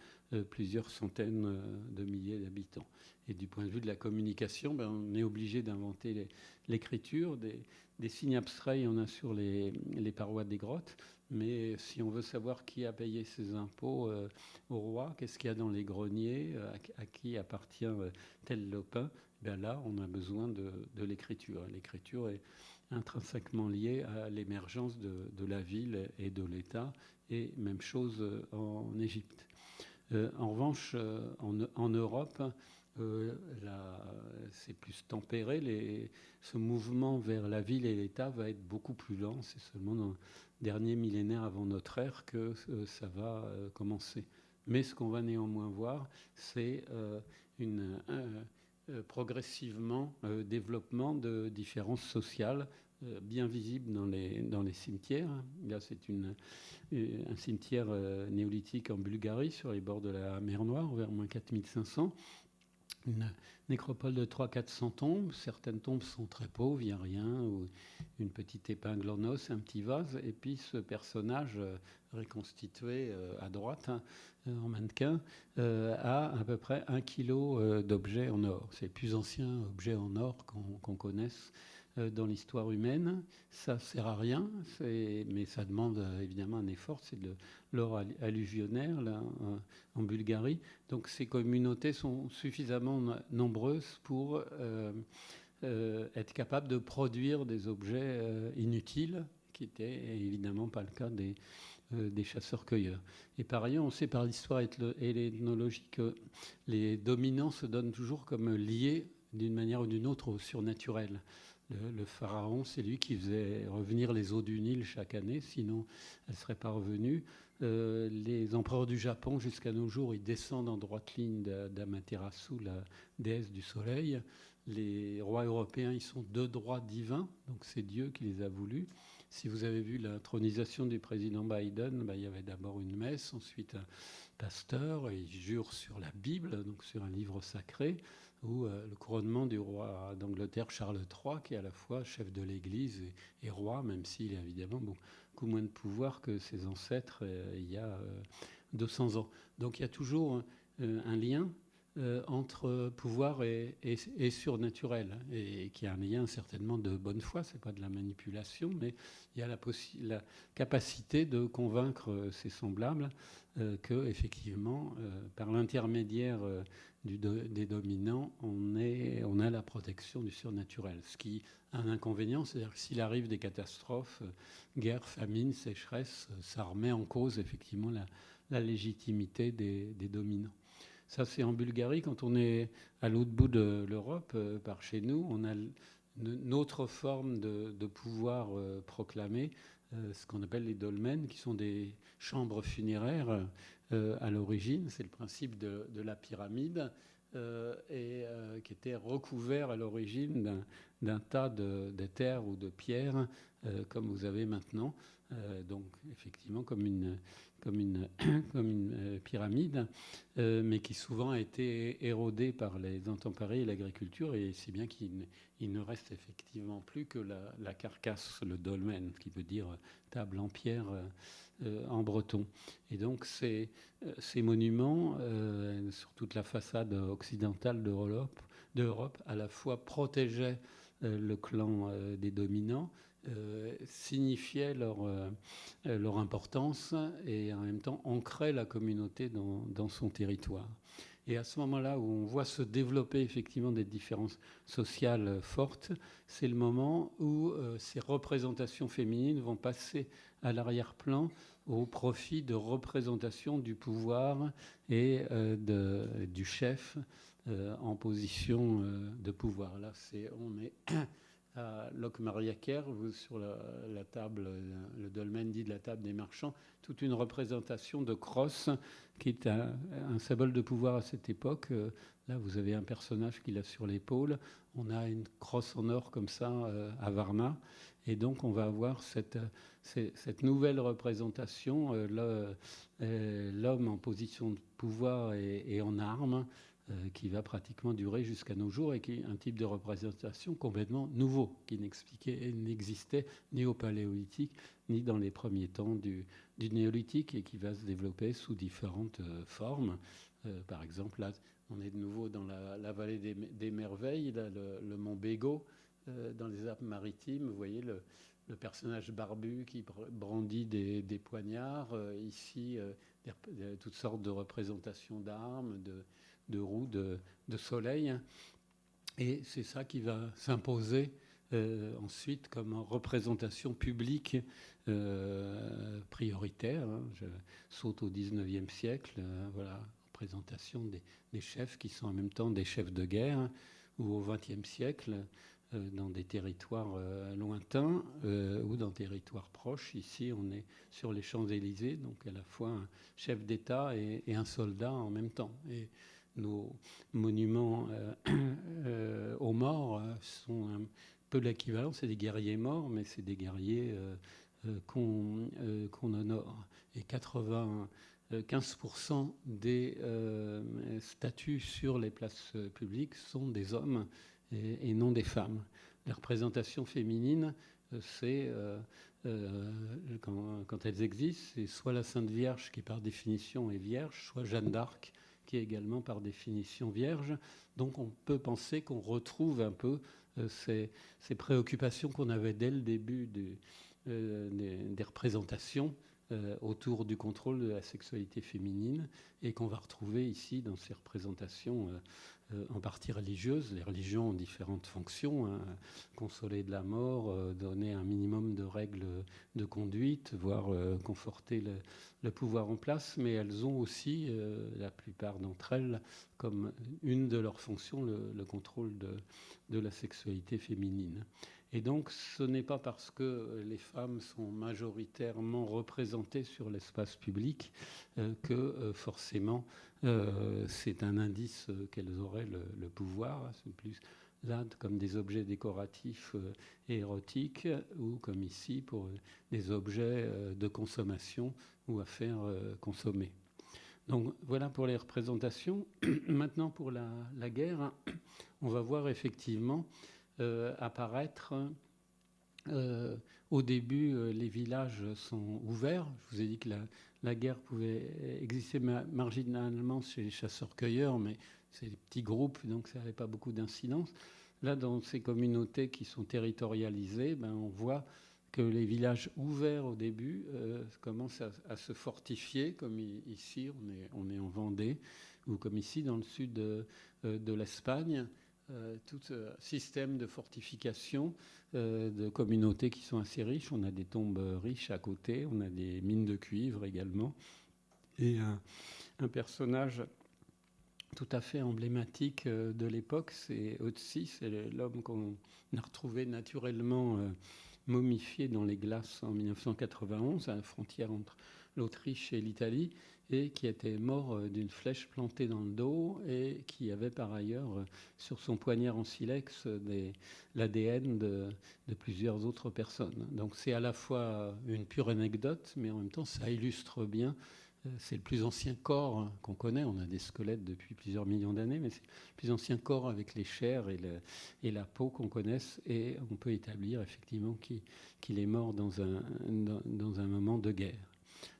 Speaker 2: plusieurs centaines de milliers d'habitants. Et du point de vue de la communication, on est obligé d'inventer l'écriture. Des signes abstraits, il y en a sur les parois des grottes. Mais si on veut savoir qui a payé ses impôts au roi, qu'est-ce qu'il y a dans les greniers, à qui appartient tel lopin, là, on a besoin de l'écriture. L'écriture est intrinsèquement liée à l'émergence de la ville et de l'État, et même chose en Égypte. En revanche, en Europe, c'est plus tempéré. Ce mouvement vers la ville et l'État va être beaucoup plus lent. C'est seulement dans le dernier millénaire avant notre ère que ça va commencer. Mais ce qu'on va néanmoins voir, c'est progressivement développement de différences sociales bien visibles dans les cimetières. Là, c'est un cimetière néolithique en Bulgarie, sur les bords de la mer Noire, vers moins 4500. Une nécropole de 300-400 tombes. Certaines tombes sont très pauvres, il n'y a rien, ou une petite épingle en os, un petit vase. Et puis ce personnage reconstitué à droite, en mannequin, a à peu près 1 kilo d'objets en or. C'est le plus ancien objet en or qu'on connaisse dans l'histoire humaine. Ça ne sert à rien, mais ça demande évidemment un effort. C'est de l'or alluvionnaire là, en Bulgarie. Donc ces communautés sont suffisamment nombreuses pour être capables de produire des objets inutiles, qui n'était évidemment pas le cas des chasseurs-cueilleurs. Et par ailleurs, on sait par l'histoire et l'ethnologie que les dominants se donnent toujours comme liés d'une manière ou d'une autre au surnaturel. Le pharaon, c'est lui qui faisait revenir les eaux du Nil chaque année, sinon elles ne seraient pas revenues. Les empereurs du Japon, jusqu'à nos jours, ils descendent en droite ligne d'Amaterasu, la déesse du soleil. Les rois européens, ils sont de droit divin, donc c'est Dieu qui les a voulus. Si vous avez vu l'intronisation du président Biden, il y avait d'abord une messe, ensuite un pasteur, et il jure sur la Bible, donc sur un livre sacré, ou le couronnement du roi d'Angleterre Charles III, qui est à la fois chef de l'Église et roi, même s'il a évidemment beaucoup moins de pouvoir que ses ancêtres il y a 200 ans. Donc il y a toujours un lien entre pouvoir et surnaturel, et qui a un lien certainement de bonne foi. C'est pas de la manipulation, mais il y a la capacité de convaincre ses semblables que effectivement, par l'intermédiaire des dominants, on a la protection du surnaturel. Ce qui a un inconvénient, c'est-à-dire que s'il arrive des catastrophes, guerre, famine, sécheresse, ça remet en cause effectivement la légitimité des dominants. Ça, c'est en Bulgarie. Quand on est à l'autre bout de l'Europe, par chez nous, on a une autre forme de pouvoir proclamé, ce qu'on appelle les dolmens, qui sont des chambres funéraires à l'origine. C'est le principe de la pyramide, qui était recouvert à l'origine d'un tas de terre ou de pierres, comme vous avez maintenant. Donc, effectivement, comme une pyramide, mais qui souvent a été érodée par les intempéries et l'agriculture, et c'est bien qu'il ne reste effectivement plus que la carcasse, le dolmen, qui veut dire table en pierre en breton. Et donc ces monuments, sur toute la façade occidentale d'Europe, à la fois protégeaient le clan des dominants, signifiaient leur importance et en même temps ancraient la communauté dans son territoire. Et à ce moment-là où on voit se développer effectivement des différences sociales fortes, c'est le moment où ces représentations féminines vont passer à l'arrière-plan au profit de représentations du pouvoir et du chef en position de pouvoir. Là, on est à Locmariaquer, sur la table, le dolmen dit de la table des marchands, toute une représentation de crosse qui est un symbole de pouvoir à cette époque. Là, vous avez un personnage qui l'a sur l'épaule. On a une crosse en or comme ça à Varna. Et donc, on va avoir cette nouvelle représentation, l'homme en position de pouvoir et en armes, qui va pratiquement durer jusqu'à nos jours et qui est un type de représentation complètement nouveau, qui n'existait ni au Paléolithique, ni dans les premiers temps du Néolithique, et qui va se développer sous différentes formes. Par exemple, là, on est de nouveau dans la vallée des Merveilles, là, le mont Bégo, dans les Alpes-Maritimes. Vous voyez le personnage barbu qui brandit des poignards. Ici, toutes sortes de représentations d'armes, de roues, de soleil. Et c'est ça qui va s'imposer ensuite comme représentation publique prioritaire. Je saute au XIXe siècle. Voilà, représentation des chefs qui sont en même temps des chefs de guerre, ou au XXe siècle, dans des territoires lointains ou dans des territoires proches. Ici, on est sur les Champs-Élysées, donc à la fois un chef d'État et un soldat en même temps. Et nos monuments aux morts sont un peu l'équivalent. C'est des guerriers morts, mais c'est des guerriers qu'on honore. Et 15% des statues sur les places publiques sont des hommes et non des femmes. Les représentations féminines, c'est quand elles existent, c'est soit la Sainte Vierge qui par définition est vierge, soit Jeanne d'Arc qui est également par définition vierge. Donc on peut penser qu'on retrouve un peu ces préoccupations qu'on avait dès le début des représentations autour du contrôle de la sexualité féminine, et qu'on va retrouver ici dans ces représentations en partie religieuses. Les religions ont différentes fonctions, hein, consoler de la mort, donner un minimum de règles de conduite, voire conforter le pouvoir en place, mais elles ont aussi, la plupart d'entre elles, comme une de leurs fonctions, le contrôle de la sexualité féminine. Et donc, ce n'est pas parce que les femmes sont majoritairement représentées sur l'espace public que forcément c'est un indice qu'elles auraient le pouvoir. C'est plus là comme des objets décoratifs et érotiques, ou comme ici pour des objets de consommation ou à faire consommer. Donc voilà pour les représentations. Maintenant pour la guerre, on va voir effectivement apparaître. Au début, les villages sont ouverts. Je vous ai dit que la guerre pouvait exister marginalement chez les chasseurs-cueilleurs, mais c'est des petits groupes, donc ça n'avait pas beaucoup d'incidence. Là, dans ces communautés qui sont territorialisées, on voit que les villages ouverts au début commencent à se fortifier, comme ici, on est en Vendée, ou comme ici dans le sud de l'Espagne. Tout système de fortification de communautés qui sont assez riches. On a des tombes riches à côté, on a des mines de cuivre également. Et un personnage tout à fait emblématique de l'époque, c'est Otzi, c'est l'homme qu'on a retrouvé naturellement momifié dans les glaces en 1991, à la frontière entre l'Autriche et l'Italie, et qui était mort d'une flèche plantée dans le dos, et qui avait par ailleurs sur son poignard en silex l'ADN de plusieurs autres personnes. Donc c'est à la fois une pure anecdote, mais en même temps ça illustre bien. C'est le plus ancien corps qu'on connaît. On a des squelettes depuis plusieurs millions d'années, mais c'est le plus ancien corps avec les chairs et la peau qu'on connaisse. Et on peut établir effectivement qu'il est mort dans un moment de guerre.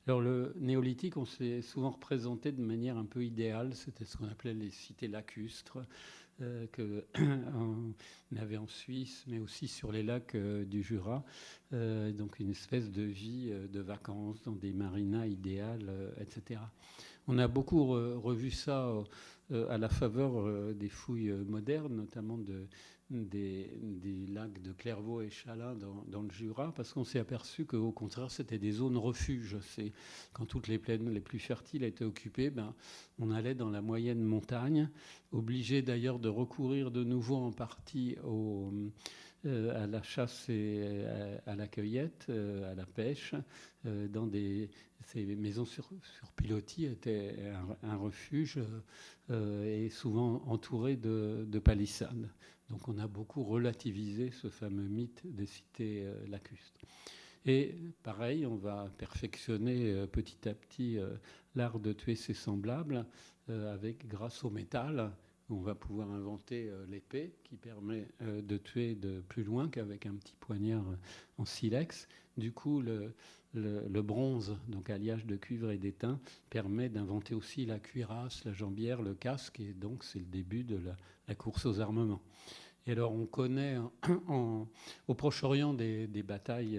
Speaker 2: Alors le néolithique, on s'est souvent représenté de manière un peu idéale. C'était ce qu'on appelait les cités lacustres, qu'on avait en Suisse, mais aussi sur les lacs du Jura. Donc une espèce de vie de vacances dans des marinas idéales, etc. On a beaucoup revu ça à la faveur des fouilles modernes, notamment des lacs de Clairvaux et Chalin dans le Jura, parce qu'on s'est aperçu qu'au contraire, c'était des zones refuges. C'est, quand toutes les plaines les plus fertiles étaient occupées, on allait dans la moyenne montagne, obligé d'ailleurs de recourir de nouveau en partie à la chasse et à la cueillette, à la pêche, ces maisons sur pilotis étaient un refuge et souvent entourées de palissades. Donc on a beaucoup relativisé ce fameux mythe des cités lacustres. Et pareil, on va perfectionner petit à petit l'art de tuer ses semblables grâce au métal. On va pouvoir inventer l'épée qui permet de tuer de plus loin qu'avec un petit poignard en silex. Du coup, le bronze, donc alliage de cuivre et d'étain, permet d'inventer aussi la cuirasse, la jambière, le casque, et donc c'est le début de la course aux armements. Et alors on connaît au Proche-Orient des batailles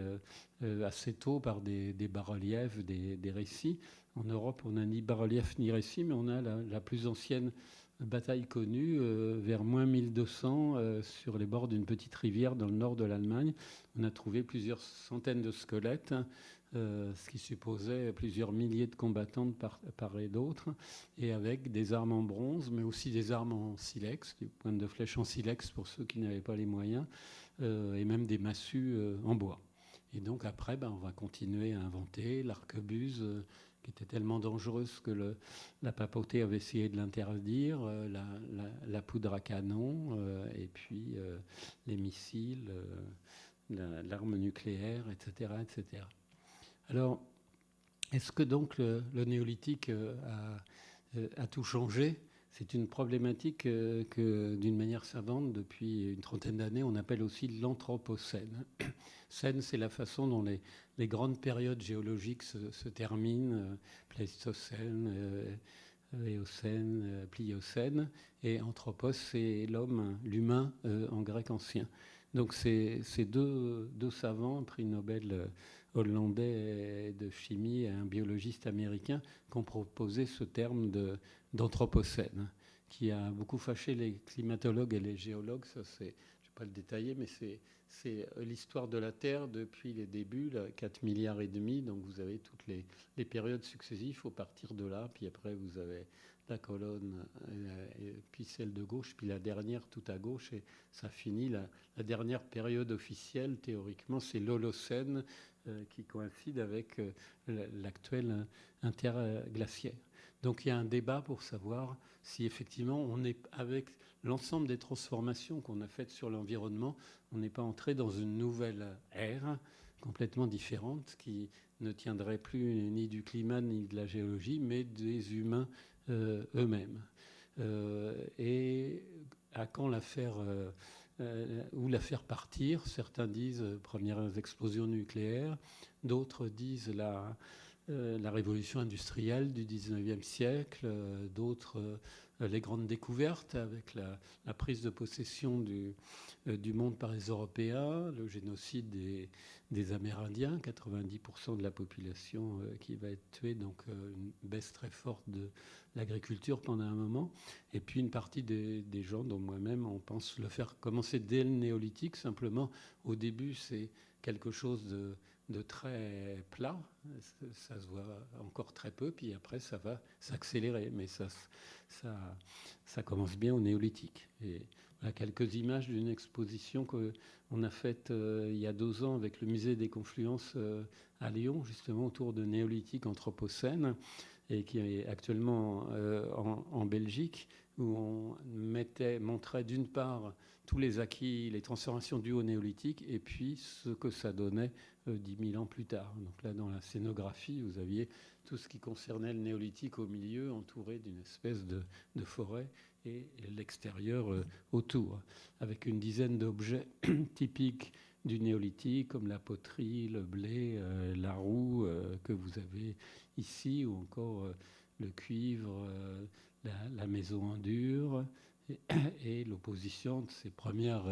Speaker 2: assez tôt par des bas-reliefs, des récits. En Europe, on n'a ni bas-relief ni récit, mais on a la plus ancienne bataille connue vers moins 1200 sur les bords d'une petite rivière dans le nord de l'Allemagne. On a trouvé plusieurs centaines de squelettes, ce qui supposait plusieurs milliers de combattants de part et d'autre, et avec des armes en bronze, mais aussi des armes en silex, des pointes de flèche en silex pour ceux qui n'avaient pas les moyens, et même des massues en bois. Et donc après, on va continuer à inventer l'arquebuse, qui était tellement dangereuse que la papauté avait essayé de l'interdire, la poudre à canon, et puis les missiles, l'arme nucléaire, etc., etc. Alors, est-ce que donc le néolithique a tout changé ? C'est une problématique que, d'une manière savante, depuis une trentaine d'années, on appelle aussi l'anthropocène. Cène, c'est la façon dont les grandes périodes géologiques se terminent, Pléistocène, Éocène, Pliocène, et anthropos, c'est l'homme, l'humain en grec ancien. Donc ces deux savants, prix Nobel hollandais de chimie et un biologiste américain, qui ont proposé ce terme d'anthropocène, qui a beaucoup fâché les climatologues et les géologues. Ça, je ne vais pas le détailler, mais c'est l'histoire de la Terre depuis les débuts, 4 milliards et demi. Donc vous avez toutes les périodes successives. Il faut partir de là. Puis après, vous avez la colonne, puis celle de gauche, puis la dernière tout à gauche. Et ça finit. La dernière période officielle, théoriquement, c'est l'Holocène, qui coïncide avec l'actuel interglaciaire. Donc il y a un débat pour savoir si effectivement on est, avec l'ensemble des transformations qu'on a faites sur l'environnement, on n'est pas entré dans une nouvelle ère complètement différente qui ne tiendrait plus ni du climat ni de la géologie, mais des humains eux-mêmes. Et à quand la faire ou la faire partir. Certains disent premières explosions nucléaires, d'autres disent la révolution industrielle du 19e siècle, d'autres les grandes découvertes avec la prise de possession du monde par les Européens, le génocide des Amérindiens, 90% de la population qui va être tuée, donc une baisse très forte de l'agriculture pendant un moment. Et puis une partie des gens, dont moi-même, on pense le faire commencer dès le néolithique. Simplement, au début, c'est quelque chose de très plat, ça se voit encore très peu, puis après ça va s'accélérer, mais ça commence bien au néolithique. Et voilà quelques images d'une exposition qu'on a faite il y a 2 ans avec le musée des Confluences à Lyon, justement autour de néolithique anthropocène, et qui est actuellement en Belgique, où on montrait d'une part tous les acquis, les transformations dues au néolithique, et puis ce que ça donnait 10 000 ans plus tard. Donc là, dans la scénographie, vous aviez tout ce qui concernait le néolithique au milieu, entouré d'une espèce de forêt, et l'extérieur autour, avec une dizaine d'objets typiques du néolithique, comme la poterie, le blé, la roue que vous avez ici, ou encore le cuivre, la maison en dur, et l'opposition de ces premières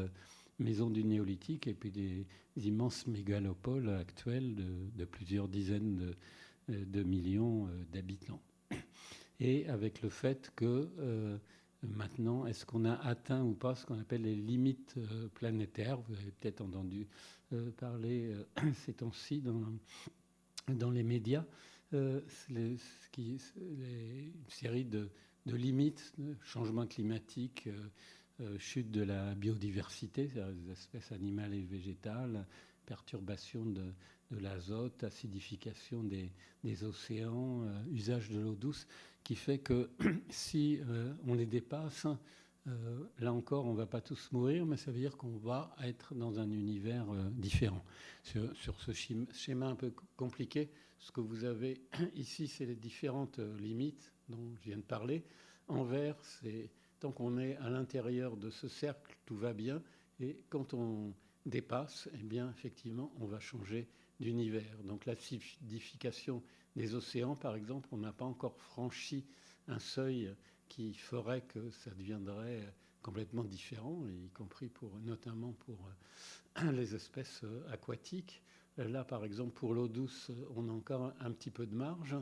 Speaker 2: maisons du néolithique et puis des immenses mégalopoles actuelles de plusieurs dizaines de millions d'habitants. Et avec le fait que maintenant, est-ce qu'on a atteint ou pas ce qu'on appelle les limites planétaires? Vous avez peut-être entendu parler ces temps-ci dans les médias. Une série de limites, changement climatique, chute de la biodiversité, c'est-à-dire des espèces animales et végétales, perturbation de l'azote, acidification des océans, usage de l'eau douce, qui fait que si on les dépasse, là encore, on ne va pas tous mourir, mais ça veut dire qu'on va être dans un univers différent. Sur ce schéma un peu compliqué, ce que vous avez ici, c'est les différentes limites dont je viens de parler. En vert, c'est tant qu'on est à l'intérieur de ce cercle, tout va bien. Et quand on dépasse, eh bien, effectivement, on va changer d'univers. Donc l'acidification des océans, par exemple, on n'a pas encore franchi un seuil qui ferait que ça deviendrait complètement différent, y compris notamment pour les espèces aquatiques. Là, par exemple, pour l'eau douce, on a encore un petit peu de marge,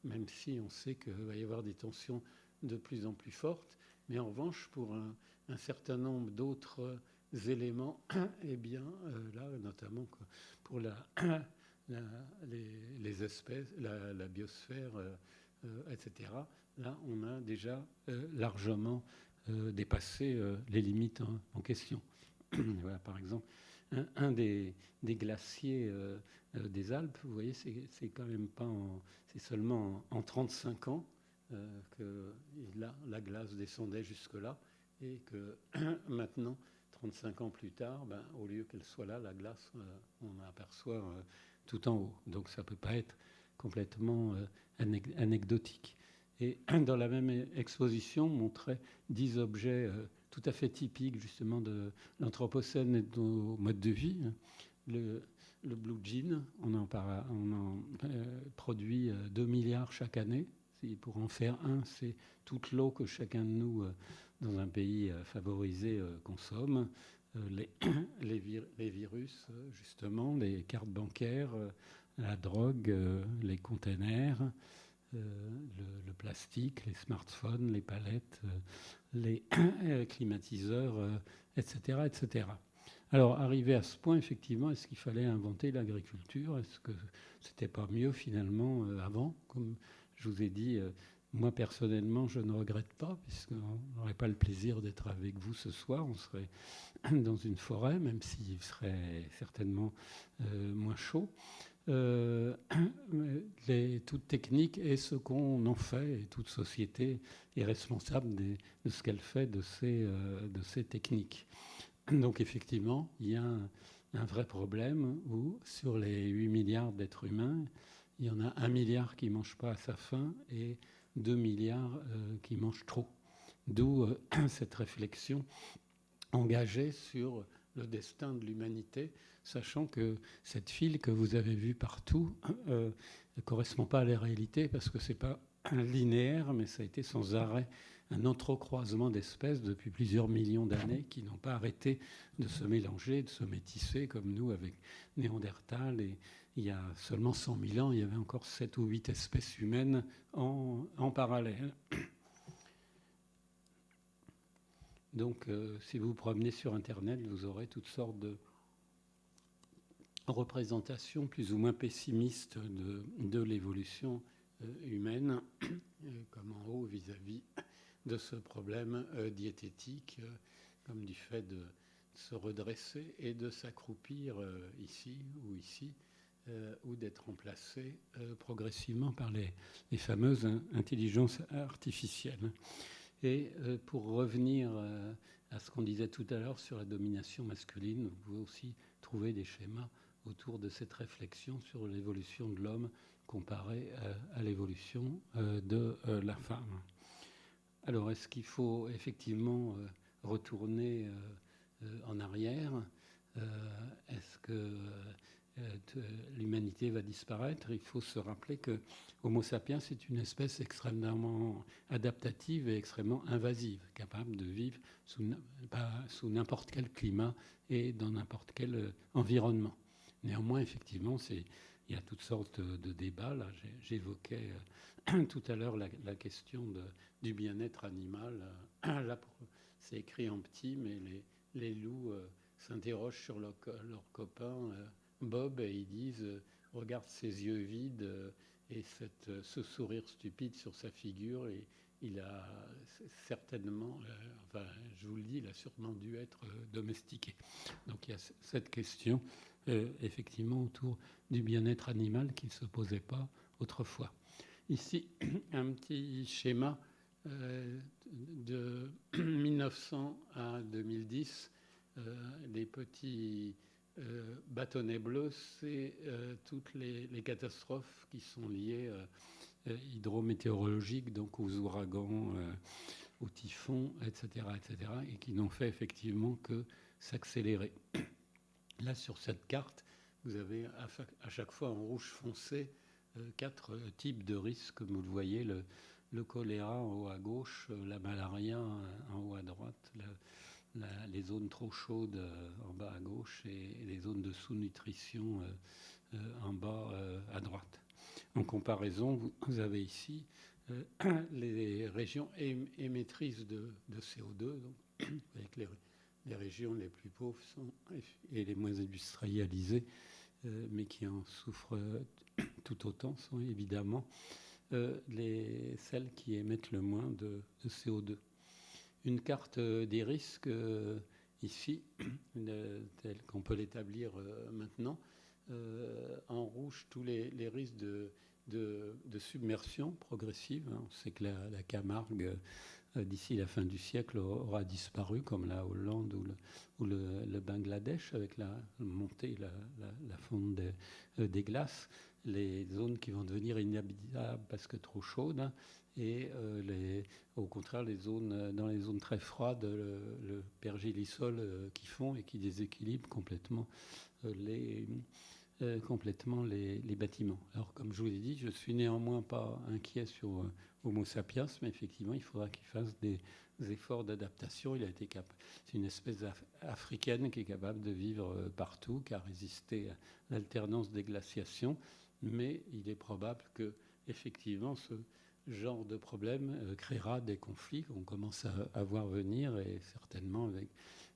Speaker 2: même si on sait qu'il va y avoir des tensions de plus en plus fortes. Mais en revanche, pour un certain nombre d'autres éléments, eh bien, là, notamment pour les espèces, la biosphère, etc., là, on a déjà largement dépassé les limites en question. Voilà, par exemple, un des glaciers des Alpes, vous voyez, c'est quand même pas c'est seulement en 35 ans que la glace descendait jusque-là, et que maintenant, 35 ans plus tard, au lieu qu'elle soit là, la glace, on aperçoit tout en haut. Donc ça ne peut pas être complètement anecdotique. Et dans la même exposition, on montrait 10 objets tout à fait typiques justement de l'Anthropocène et de nos modes de vie. Le blue jean, on en produit 2 milliards chaque année. Pour en faire un, c'est toute l'eau que chacun de nous, dans un pays favorisé, consomme. Les virus, justement, les cartes bancaires, la drogue, les containers, le plastique, les smartphones, les palettes, les climatiseurs, etc., etc. Alors, arrivé à ce point, effectivement, est-ce qu'il fallait inventer l'agriculture? Est-ce que c'était pas mieux, finalement, avant? Comme je vous ai dit, moi, personnellement, je ne regrette pas, puisqu'on n'aurait pas le plaisir d'être avec vous ce soir. On serait dans une forêt, même s'il serait certainement moins chaud. Toute technique est ce qu'on en fait, et toute société est responsable de ce qu'elle fait de ces techniques. Donc effectivement, il y a un vrai problème où sur les 8 milliards d'êtres humains, il y en a 1 milliard qui ne mange pas à sa faim et 2 milliards qui mangent trop. D'où cette réflexion engagée sur le destin de l'humanité, sachant que cette file que vous avez vue partout ne correspond pas à la réalité, parce que ce n'est pas linéaire, mais ça a été sans arrêt un entrecroisement d'espèces depuis plusieurs millions d'années qui n'ont pas arrêté de se mélanger, de se métisser, comme nous avec Néandertal. Et il y a seulement 100 000 ans, il y avait encore 7 ou 8 espèces humaines en parallèle. Donc, si vous vous promenez sur Internet, vous aurez toutes sortes représentation plus ou moins pessimiste de l'évolution humaine, comme en haut vis-à-vis de ce problème diététique, comme du fait de se redresser et de s'accroupir ici, ou d'être remplacé progressivement par les fameuses intelligences artificielles. Et pour revenir à ce qu'on disait tout à l'heure sur la domination masculine, vous pouvez aussi trouver des schémas autour de cette réflexion sur l'évolution de l'homme comparée à l'évolution de la femme. Alors, est-ce qu'il faut effectivement retourner en arrière? Est-ce que l'humanité va disparaître? Il faut se rappeler que Homo sapiens est une espèce extrêmement adaptative et extrêmement invasive, capable de vivre sous n'importe quel climat et dans n'importe quel environnement. Néanmoins, effectivement, il y a toutes sortes de débats. Là, j'évoquais tout à l'heure la question du bien-être animal. Là, c'est écrit en petit, mais les loups s'interrogent sur leur copain Bob et ils disent regarde ses yeux vides et ce sourire stupide sur sa figure. Et il a certainement, enfin, je vous le dis, il a sûrement dû être domestiqué. Donc il y a cette question, effectivement, autour du bien-être animal qui ne se posait pas autrefois. Ici, un petit schéma de 1900 à 2010. Les petits bâtonnets bleus, c'est toutes les catastrophes qui sont liées hydrométéorologiques, donc aux ouragans, aux typhons, etc., et qui n'ont fait effectivement que s'accélérer. Là, sur cette carte, vous avez à chaque fois en rouge foncé 4 types de risques, comme vous le voyez, le choléra en haut à gauche, la malaria en haut à droite, les zones trop chaudes en bas à gauche et les zones de sous-nutrition en bas à droite. En comparaison, vous avez ici les régions émettrices de CO2, donc, avec les régions les plus pauvres et les moins industrialisées, mais qui en souffrent tout autant, sont évidemment celles qui émettent le moins de CO2. Une carte des risques ici, telle qu'on peut l'établir maintenant. En rouge, tous les risques de submersion progressive. On sait que la Camargue, d'ici la fin du siècle, aura disparu, comme la Hollande ou le Bangladesh, avec la montée, la fonte des glaces. Les zones qui vont devenir inhabitables parce que trop chaudes, et au contraire dans les zones très froides, le pergélisol qui fond et qui déséquilibre complètement les bâtiments. Alors, comme je vous l'ai dit, je suis néanmoins pas inquiet sur Homo sapiens, mais effectivement, il faudra qu'il fasse des efforts d'adaptation. C'est une espèce africaine qui est capable de vivre partout, qui a résisté à l'alternance des glaciations, mais il est probable que, effectivement, ce genre de problème créera des conflits qu'on commence à voir venir, et certainement avec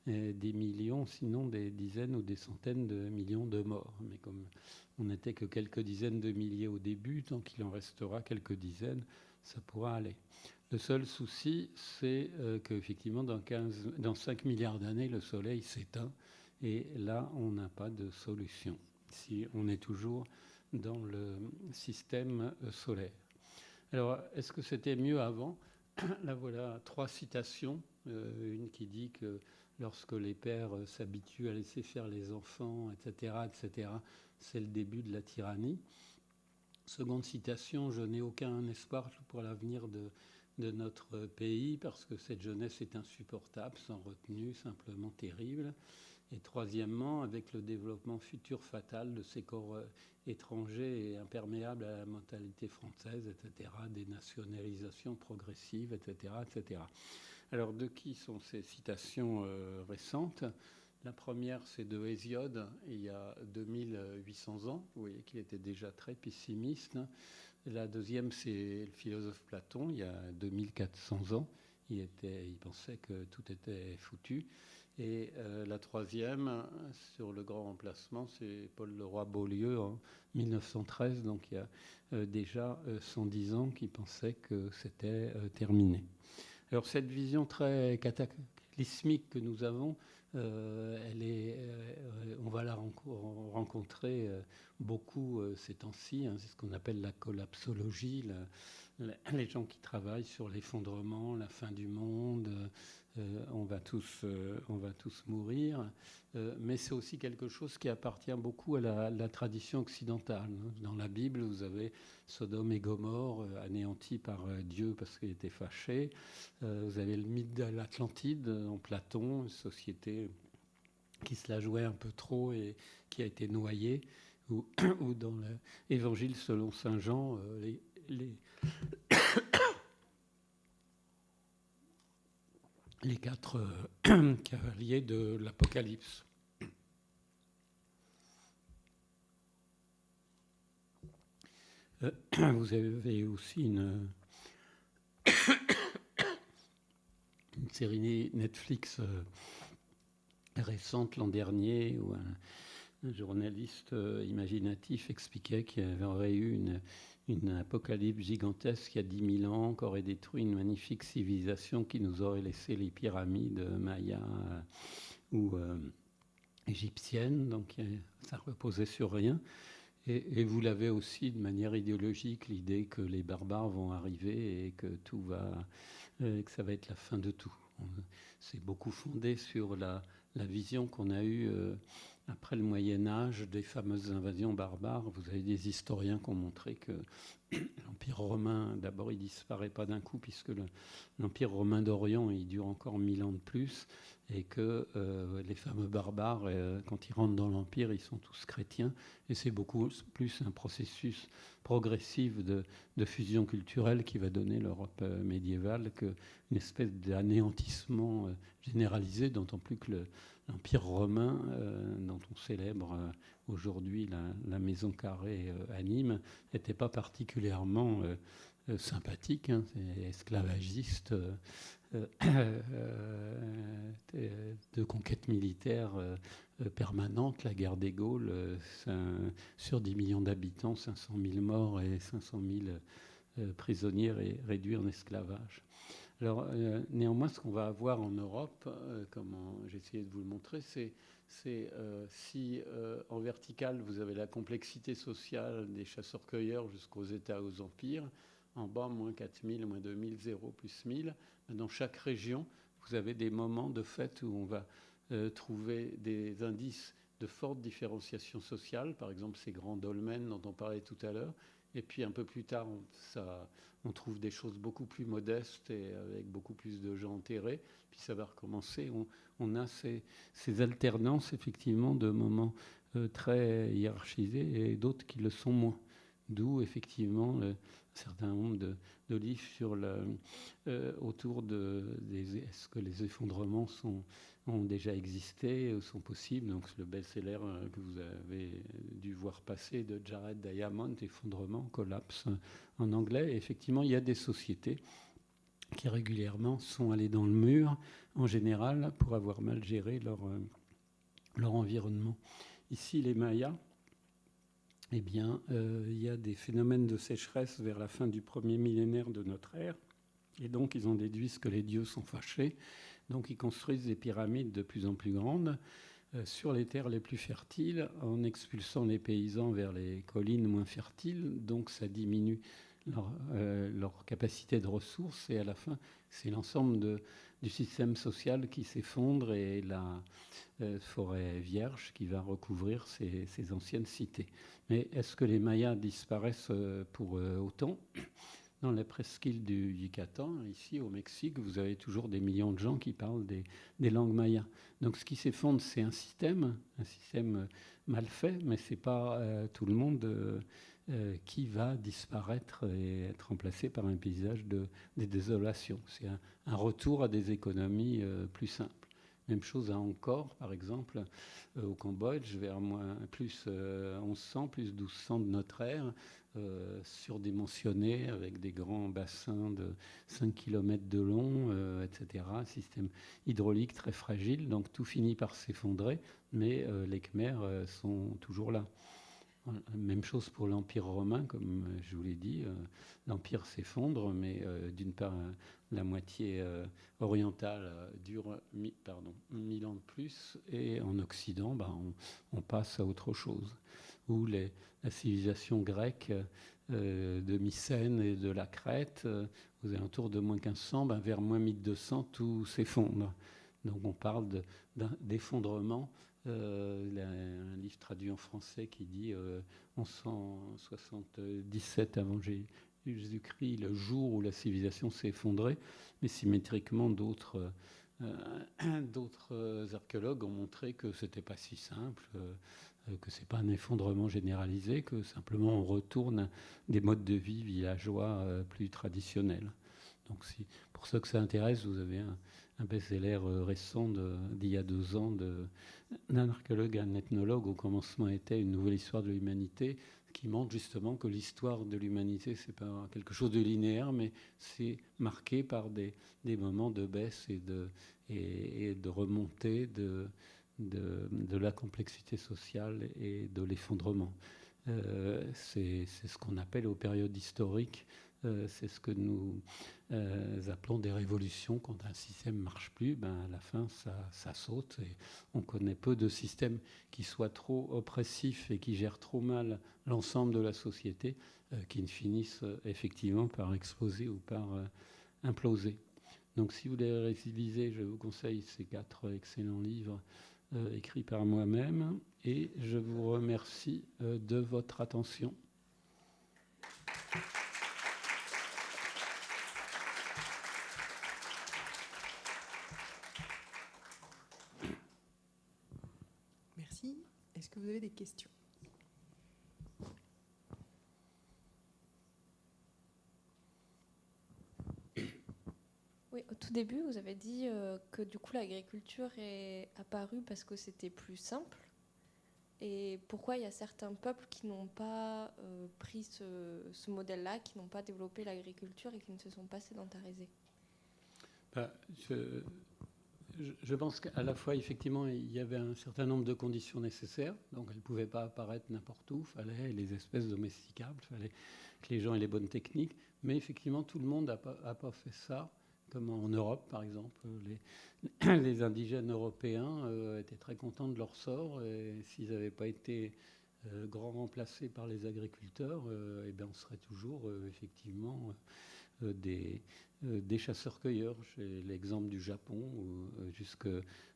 Speaker 2: des millions, sinon des dizaines ou des centaines de millions de morts. Mais comme on n'était que quelques dizaines de milliers au début, tant qu'il en restera quelques dizaines, ça pourra aller. Le seul souci, c'est qu'effectivement, dans 5 milliards d'années, le Soleil s'éteint, et là, on n'a pas de solution, si on est toujours dans le système solaire. Alors, est-ce que c'était mieux avant? Là, voilà 3 citations. Une qui dit que lorsque les pères s'habituent à laisser faire les enfants, etc., c'est le début de la tyrannie. Seconde citation, je n'ai aucun espoir pour l'avenir de notre pays parce que cette jeunesse est insupportable, sans retenue, simplement terrible. Et troisièmement, avec le développement futur fatal de ces corps étrangers et imperméables à la mentalité française, etc., des nationalisations progressives, etc., etc. Alors, de qui sont ces citations récentes? La première, c'est de Hésiode, il y a 2800 ans. Vous voyez qu'il était déjà très pessimiste. La deuxième, c'est le philosophe Platon, il y a 2400 ans. Il pensait que tout était foutu. Et la troisième, sur le grand remplacement, c'est Paul Leroy-Beaulieu en 1913, donc il y a déjà 110 ans, qui pensait que c'était terminé. Alors cette vision très cataclysmique que nous avons, on va la rencontrer beaucoup ces temps-ci. Hein, c'est ce qu'on appelle la collapsologie, les gens qui travaillent sur l'effondrement, la fin du monde. On va tous mourir. Mais c'est aussi quelque chose qui appartient beaucoup à la tradition occidentale. Dans la Bible, vous avez Sodome et Gomorrhe anéantis par Dieu parce qu'il était fâché. Vous avez le mythe de l'Atlantide en Platon, une société qui se la jouait un peu trop et qui a été noyée. Ou dans l'Évangile selon saint Jean, les quatre cavaliers de l'Apocalypse. Vous avez aussi une série Netflix récente l'an dernier où un journaliste imaginatif expliquait qu'il y aurait eu une apocalypse gigantesque il y a 10 000 ans, qui aurait détruit une magnifique civilisation qui nous aurait laissé les pyramides mayas ou égyptiennes. Donc ça reposait sur rien. Et vous l'avez aussi de manière idéologique, l'idée que les barbares vont arriver et que tout que ça va être la fin de tout. C'est beaucoup fondé sur la vision qu'on a eue après le Moyen-Âge des fameuses invasions barbares. Vous avez des historiens qui ont montré que l'Empire romain, d'abord, il ne disparaît pas d'un coup, puisque l'Empire romain d'Orient, il dure encore 1000 ans de plus, et que les fameux barbares, quand ils rentrent dans l'Empire, ils sont tous chrétiens, et c'est beaucoup plus un processus progressif de fusion culturelle qui va donner l'Europe médiévale qu'une espèce d'anéantissement généralisé, d'autant plus que l'Empire romain, dont on célèbre aujourd'hui la maison carrée à Nîmes, n'était pas particulièrement sympathique, hein, c'est esclavagiste, de conquête militaire permanente, la guerre des Gaules, sur 10 millions d'habitants, 500 000 morts et 500 000 prisonniers réduits en esclavage. Alors, néanmoins, ce qu'on va avoir en Europe, comme j'ai essayé de vous le montrer, c'est si en vertical, vous avez la complexité sociale des chasseurs-cueilleurs jusqu'aux États, aux empires, en bas, moins 4000, moins 2000, 0, plus 1000. Dans chaque région, vous avez des moments de fait où on va trouver des indices de forte différenciation sociale, par exemple ces grands dolmens dont on parlait tout à l'heure. Et puis un peu plus tard, on trouve des choses beaucoup plus modestes et avec beaucoup plus de gens enterrés. Puis ça va recommencer. On a ces alternances, effectivement, de moments très hiérarchisés et d'autres qui le sont moins. D'où, effectivement, un certain nombre de livres sur autour est-ce que les effondrements ont déjà existé ou sont possibles. Donc, le best-seller que vous avez dû voir passer de Jared Diamond, Effondrement, Collapse en anglais. Et effectivement, il y a des sociétés qui régulièrement sont allées dans le mur, en général, pour avoir mal géré leur environnement. Ici, les Mayas, eh bien, il y a des phénomènes de sécheresse vers la fin du premier millénaire de notre ère. Et donc, ils ont déduit que les dieux sont fâchés. Donc, ils construisent des pyramides de plus en plus grandes sur les terres les plus fertiles, en expulsant les paysans vers les collines moins fertiles. Donc, ça diminue leur capacité de ressources. Et à la fin, c'est l'ensemble du système social qui s'effondre et la forêt vierge qui va recouvrir ces anciennes cités. Mais est-ce que les Mayas disparaissent pour autant ? Dans la presqu'île du Yucatan, ici au Mexique, vous avez toujours des millions de gens qui parlent des langues mayas. Donc ce qui s'effondre, c'est un système mal fait, mais ce n'est pas tout le monde qui va disparaître et être remplacé par un paysage de désolation. C'est un retour à des économies plus simples. Même chose à Angkor, par exemple, au Cambodge, vers plus 1100, plus 1200 de notre ère, surdimensionné, avec des grands bassins de 5 km de long, etc. Un système hydraulique très fragile, donc tout finit par s'effondrer, mais les Khmers sont toujours là. Même chose pour l'Empire romain, comme je vous l'ai dit. L'Empire s'effondre, mais d'une part, la moitié orientale dure 1000 ans de plus, et en Occident, on passe à autre chose. Où la civilisation grecque de Mycène et de la Crète, aux alentours de moins 1500, vers moins 1200, tout s'effondre. Donc on parle d'effondrement. Un livre traduit en français qui dit 1177 avant Jésus-Christ, le jour où la civilisation s'est effondrée, mais symétriquement d'autres archéologues ont montré que c'était pas si simple, que c'est pas un effondrement généralisé, que simplement on retourne à des modes de vie villageois plus traditionnels. Donc pour ceux que ça intéresse, vous avez un best-seller récent d'il y a 2 ans d'un archéologue, un ethnologue. Au commencement était une nouvelle histoire de l'humanité, qui montre justement que l'histoire de l'humanité, c'est pas quelque chose de linéaire, mais c'est marqué par des moments de baisse et de remontée de la complexité sociale et de l'effondrement. C'est ce qu'on appelle aux périodes historiques. C'est ce que nous appelons des révolutions. Quand un système ne marche plus, à la fin, ça saute. Et on connaît peu de systèmes qui soient trop oppressifs et qui gèrent trop mal l'ensemble de la société, qui ne finissent effectivement par exploser ou par imploser. Donc si vous voulez réviser, je vous conseille ces 4 excellents livres écrits par moi-même. Et je vous remercie de votre attention.
Speaker 1: Merci. Est-ce que vous avez des questions ?
Speaker 3: Oui, au tout début, vous avez dit que du coup l'agriculture est apparue parce que c'était plus simple. Et pourquoi il y a certains peuples qui n'ont pas pris ce modèle-là, qui n'ont pas développé l'agriculture et qui ne se sont pas sédentarisés ?
Speaker 2: Je pense qu'à la fois, effectivement, il y avait un certain nombre de conditions nécessaires. Donc, elles ne pouvaient pas apparaître n'importe où. Il fallait les espèces domesticables, il fallait que les gens aient les bonnes techniques. Mais effectivement, tout le monde n'a pas fait ça. Comme en Europe, par exemple, les indigènes européens étaient très contents de leur sort. Et s'ils n'avaient pas été grand remplacés par les agriculteurs, on serait toujours effectivement des chasseurs-cueilleurs. J'ai l'exemple du Japon, où jusque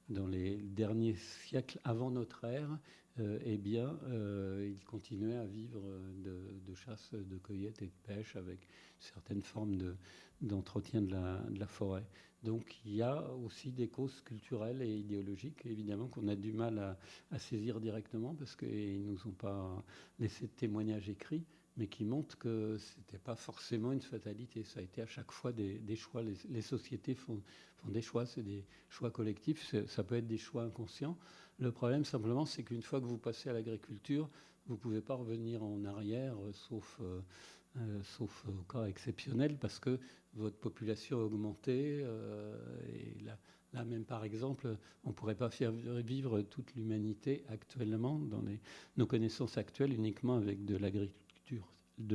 Speaker 2: dans les derniers siècles avant notre ère, ils continuaient à vivre de chasse, de cueillette et de pêche avec certaines formes d'entretien de la forêt. Donc il y a aussi des causes culturelles et idéologiques, évidemment, qu'on a du mal à saisir directement parce qu'ils ne nous ont pas laissé de témoignages écrits, mais qui montrent que ce n'était pas forcément une fatalité. Ça a été à chaque fois des choix. Les sociétés font des choix, c'est des choix collectifs, ça peut être des choix inconscients. Le problème, simplement, c'est qu'une fois que vous passez à l'agriculture, vous ne pouvez pas revenir en arrière, sauf au cas exceptionnel, parce que votre population a augmenté. Et là même, par exemple, on ne pourrait pas faire vivre toute l'humanité actuellement, dans nos connaissances actuelles, uniquement avec de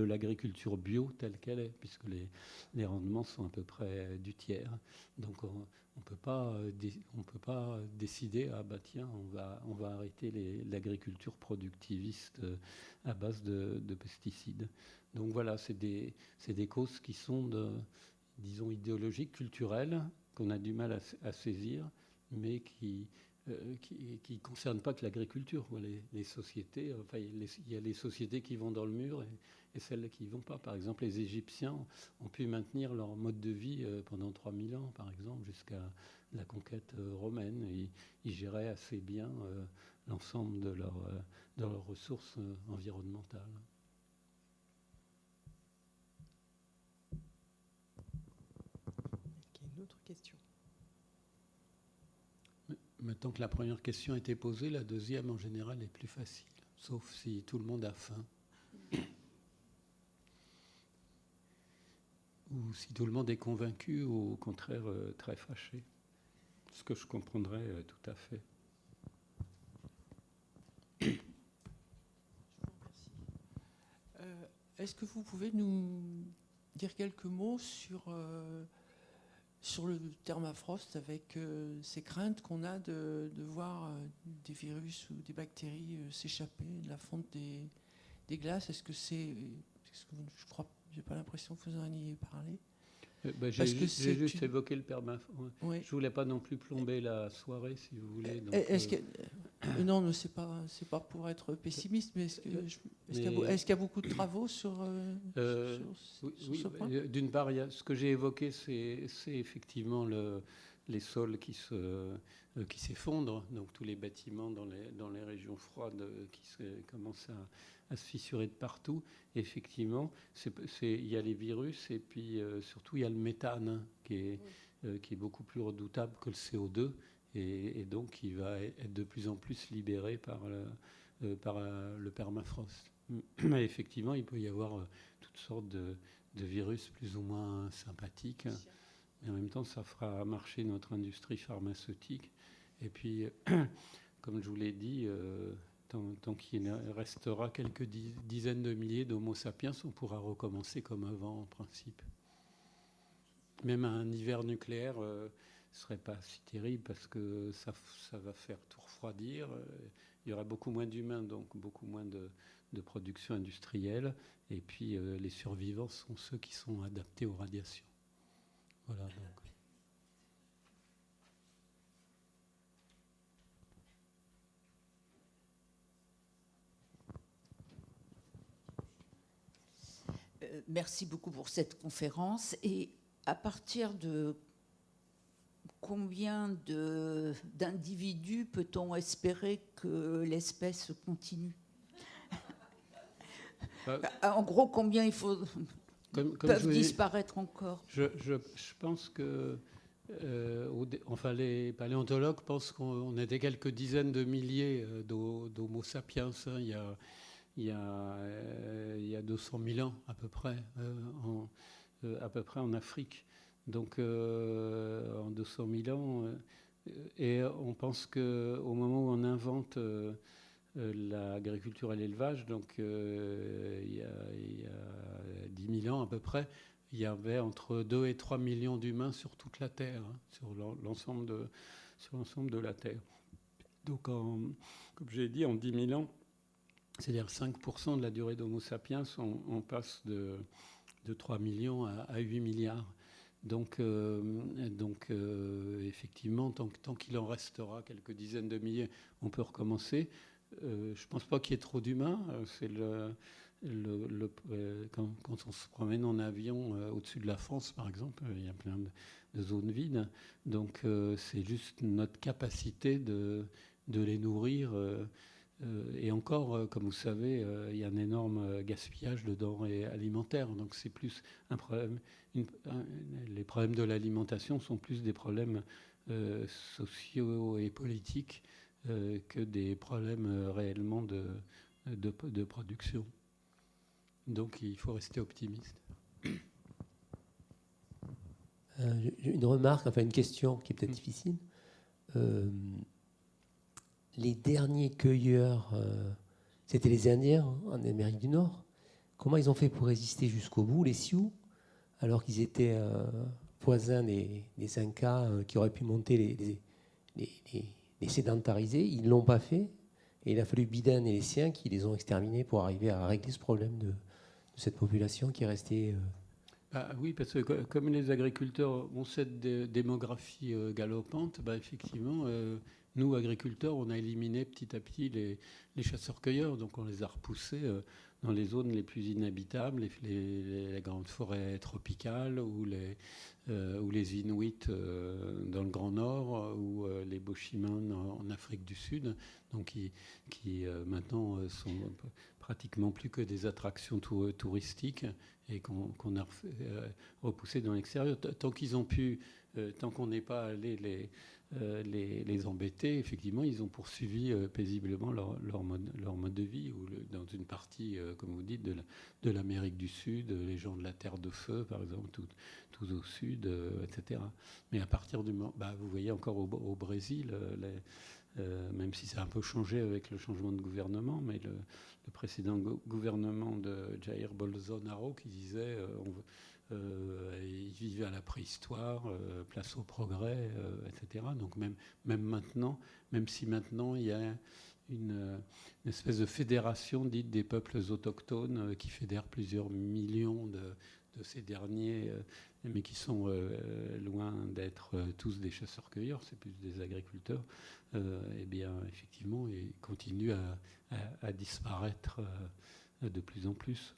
Speaker 2: l'agriculture bio telle qu'elle est, puisque les rendements sont à peu près du tiers. Donc on ne peut pas décider tiens, on va arrêter l'agriculture productiviste à base de pesticides. Donc voilà, c'est des causes qui sont disons idéologiques, culturelles, qu'on a du mal à saisir, mais qui ne concernent pas que l'agriculture. Les sociétés, il y a les sociétés qui vont dans le mur et celles qui ne vont pas. Par exemple, les Égyptiens ont pu maintenir leur mode de vie pendant 3000 ans, par exemple, jusqu'à la conquête romaine. Ils géraient assez bien l'ensemble de leurs ressources environnementales.
Speaker 1: Une autre question.
Speaker 2: maintenant que la première question a été posée, la deuxième, en général, est plus facile, sauf si tout le monde a faim. Ou si tout le monde est convaincu ou au contraire très fâché. Ce que je comprendrais tout à fait.
Speaker 4: Est-ce que vous pouvez nous dire quelques mots sur le permafrost avec ces craintes qu'on a de voir des virus ou des bactéries s'échapper de la fonte des glaces? Est-ce que je crois, j'ai pas l'impression que vous en ayez parlé.
Speaker 2: J'ai juste évoqué le permafrost.
Speaker 4: Oui.
Speaker 2: Je voulais pas non plus plomber la soirée, si vous voulez. Donc,
Speaker 4: non, c'est pas pour être pessimiste, mais est-ce qu'il y a beaucoup de travaux sur ce point?
Speaker 2: D'une part, ce que j'ai évoqué, c'est effectivement les sols qui s'effondrent, donc tous les bâtiments dans les régions froides qui commencent à se fissurer de partout. Effectivement, il y a les virus et puis surtout il y a le méthane qui est beaucoup plus redoutable que le CO2 et donc qui va être de plus en plus libéré par le permafrost. Mais effectivement, il peut y avoir toutes sortes de virus plus ou moins sympathiques. Mais en même temps, ça fera marcher notre industrie pharmaceutique. Et puis, comme je vous l'ai dit, tant qu'il restera quelques dizaines de milliers d'Homo sapiens, on pourra recommencer comme avant, en principe. Même un hiver nucléaire ne serait pas si terrible parce que ça va faire tout refroidir. Il y aura beaucoup moins d'humains, donc beaucoup moins de production industrielle. Et puis, les survivants sont ceux qui sont adaptés aux radiations. Voilà, donc.
Speaker 5: Merci beaucoup pour cette conférence. Et à partir de combien d'individus peut-on espérer que l'espèce continue? En gros, combien il faut peuvent disparaître encore?
Speaker 2: Je pense que les paléontologues pensent qu'on était quelques dizaines de milliers d'Homo sapiens. Il y a 200 000 ans à peu près en Afrique. Donc en 200 000 ans, et on pense qu'au moment où on invente l'agriculture et l'élevage, donc il y a 10 000 ans à peu près, il y avait entre 2 et 3 millions d'humains sur toute la Terre, sur l'ensemble de la Terre. Donc, comme j'ai dit, en 10 000 ans, c'est-à-dire 5% de la durée d'Homo sapiens, on passe de 3 millions à 8 milliards. Donc effectivement, tant qu'il en restera quelques dizaines de milliers, on peut recommencer. Je ne pense pas qu'il y ait trop d'humains. C'est quand on se promène en avion au-dessus de la France, par exemple, il y a plein de zones vides. Donc c'est juste notre capacité de les nourrir. Et encore, comme vous savez, il y a un énorme gaspillage de denrées alimentaires. Donc c'est plus un problème. Les problèmes de l'alimentation sont plus des problèmes sociaux et politiques que des problèmes réellement de production. Donc il faut rester optimiste.
Speaker 6: Une remarque, enfin une question qui est peut-être difficile. Les derniers cueilleurs, c'était les Indiens en Amérique du Nord. Comment ils ont fait pour résister jusqu'au bout, les Sioux, alors qu'ils étaient voisins des Incas qui auraient pu monter les sédentariser? Ils ne l'ont pas fait. Et il a fallu Biden et les siens qui les ont exterminés pour arriver à régler ce problème de cette population qui est restée...
Speaker 2: Oui, parce que comme les agriculteurs ont cette démographie galopante, effectivement... Nous, agriculteurs, on a éliminé petit à petit les chasseurs-cueilleurs, donc on les a repoussés dans les zones les plus inhabitables, les grandes forêts tropicales, ou les Inuits dans le Grand Nord, ou les Boshimans en Afrique du Sud, donc qui maintenant sont pratiquement plus que des attractions touristiques et qu'on a repoussé dans l'extérieur. Tant qu'ils ont pu, tant qu'on n'est pas allé les embêter, effectivement, ils ont poursuivi paisiblement leur mode de vie, ou dans une partie, comme vous dites, de l'Amérique du Sud, les gens de la Terre de Feu, par exemple, tout au sud, etc. Mais à partir du moment, vous voyez encore au Brésil, même si ça a un peu changé avec le changement de gouvernement, mais le précédent gouvernement de Jair Bolsonaro qui disait il vivait à la préhistoire, place au progrès, etc. Donc même maintenant, même si maintenant il y a une espèce de fédération dite des peuples autochtones qui fédère plusieurs millions de ces derniers, mais qui sont loin d'être tous des chasseurs-cueilleurs, c'est plus des agriculteurs, eh bien, effectivement, ils continuent à disparaître de plus en plus.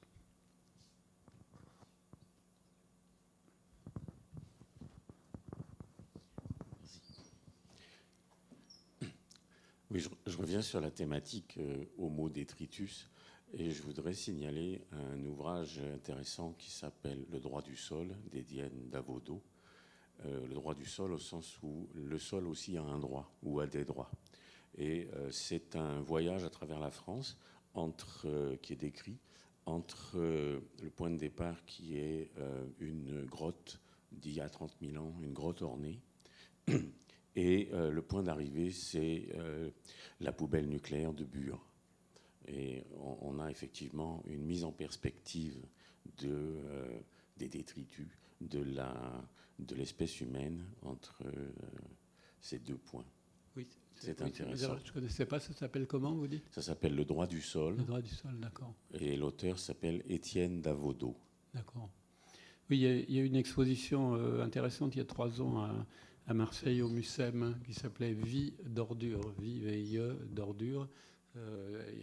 Speaker 7: Oui, je reviens sur la thématique Homo detritus, et je voudrais signaler un ouvrage intéressant qui s'appelle Le droit du sol d'Étienne Davodo. Le droit du sol au sens où le sol aussi a un droit ou a des droits. Et c'est un voyage à travers la France qui est décrit entre le point de départ qui est une grotte d'il y a 30 000 ans, une grotte ornée, et le point d'arrivée, c'est la poubelle nucléaire de Bure. Et on a effectivement une mise en perspective des détritus, de l'espèce humaine entre ces deux points.
Speaker 2: Oui,
Speaker 7: c'est intéressant.
Speaker 2: Je ne connaissais pas, ça s'appelle comment, vous dites ?
Speaker 7: Ça s'appelle Le droit du sol.
Speaker 2: Le droit du sol, d'accord.
Speaker 7: Et l'auteur s'appelle Étienne Davodo.
Speaker 2: D'accord. Oui, il y a une exposition intéressante il y a 3 ans à Marseille, au Mucem, qui s'appelait Vie d'ordure, Vie, V-I-E, d'ordure,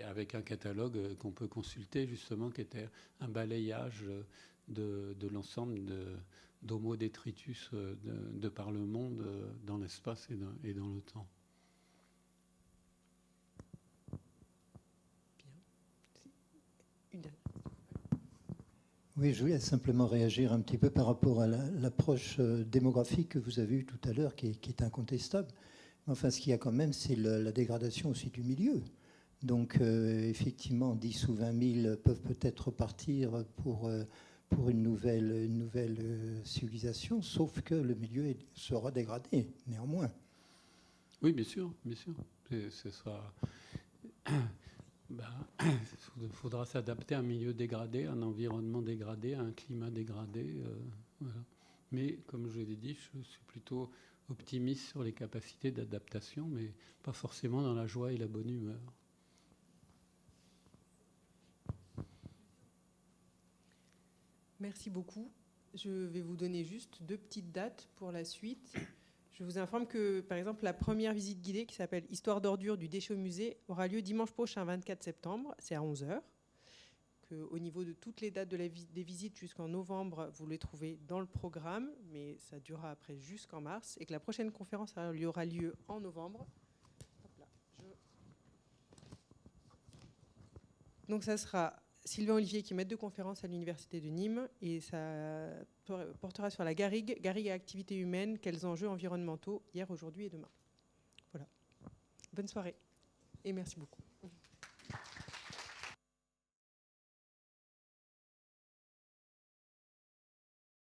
Speaker 2: avec un catalogue qu'on peut consulter, justement, qui était un balayage de l'ensemble d'Homo detritus de par le monde, dans l'espace et dans le temps.
Speaker 8: Oui, je voulais simplement réagir un petit peu par rapport à l'approche démographique que vous avez eue tout à l'heure, qui est incontestable. Enfin, ce qu'il y a quand même, c'est la dégradation aussi du milieu. Donc, effectivement, 10 ou 20 000 peuvent peut-être partir pour une nouvelle civilisation, sauf que le milieu sera dégradé, néanmoins.
Speaker 2: Oui, bien sûr, bien sûr. Ce sera... Il faudra s'adapter à un milieu dégradé, à un environnement dégradé, à un climat dégradé. Voilà. Mais comme je l'ai dit, je suis plutôt optimiste sur les capacités d'adaptation, mais pas forcément dans la joie et la bonne humeur.
Speaker 1: Merci beaucoup. Je vais vous donner juste 2 petites dates pour la suite. Je vous informe que, par exemple, la première visite guidée qui s'appelle « Histoire d'ordures du déchet au musée » aura lieu dimanche prochain, 24 septembre, c'est à 11h. Au niveau de toutes les dates des visites jusqu'en novembre, vous les trouvez dans le programme, mais ça durera après jusqu'en mars, et que la prochaine conférence aura lieu en novembre. Hop là, Donc ça sera Sylvain Olivier qui est maître de conférence à l'Université de Nîmes, et ça portera sur la garrigue et activités humaines, quels enjeux environnementaux hier, aujourd'hui et demain. Voilà. Bonne soirée et merci beaucoup.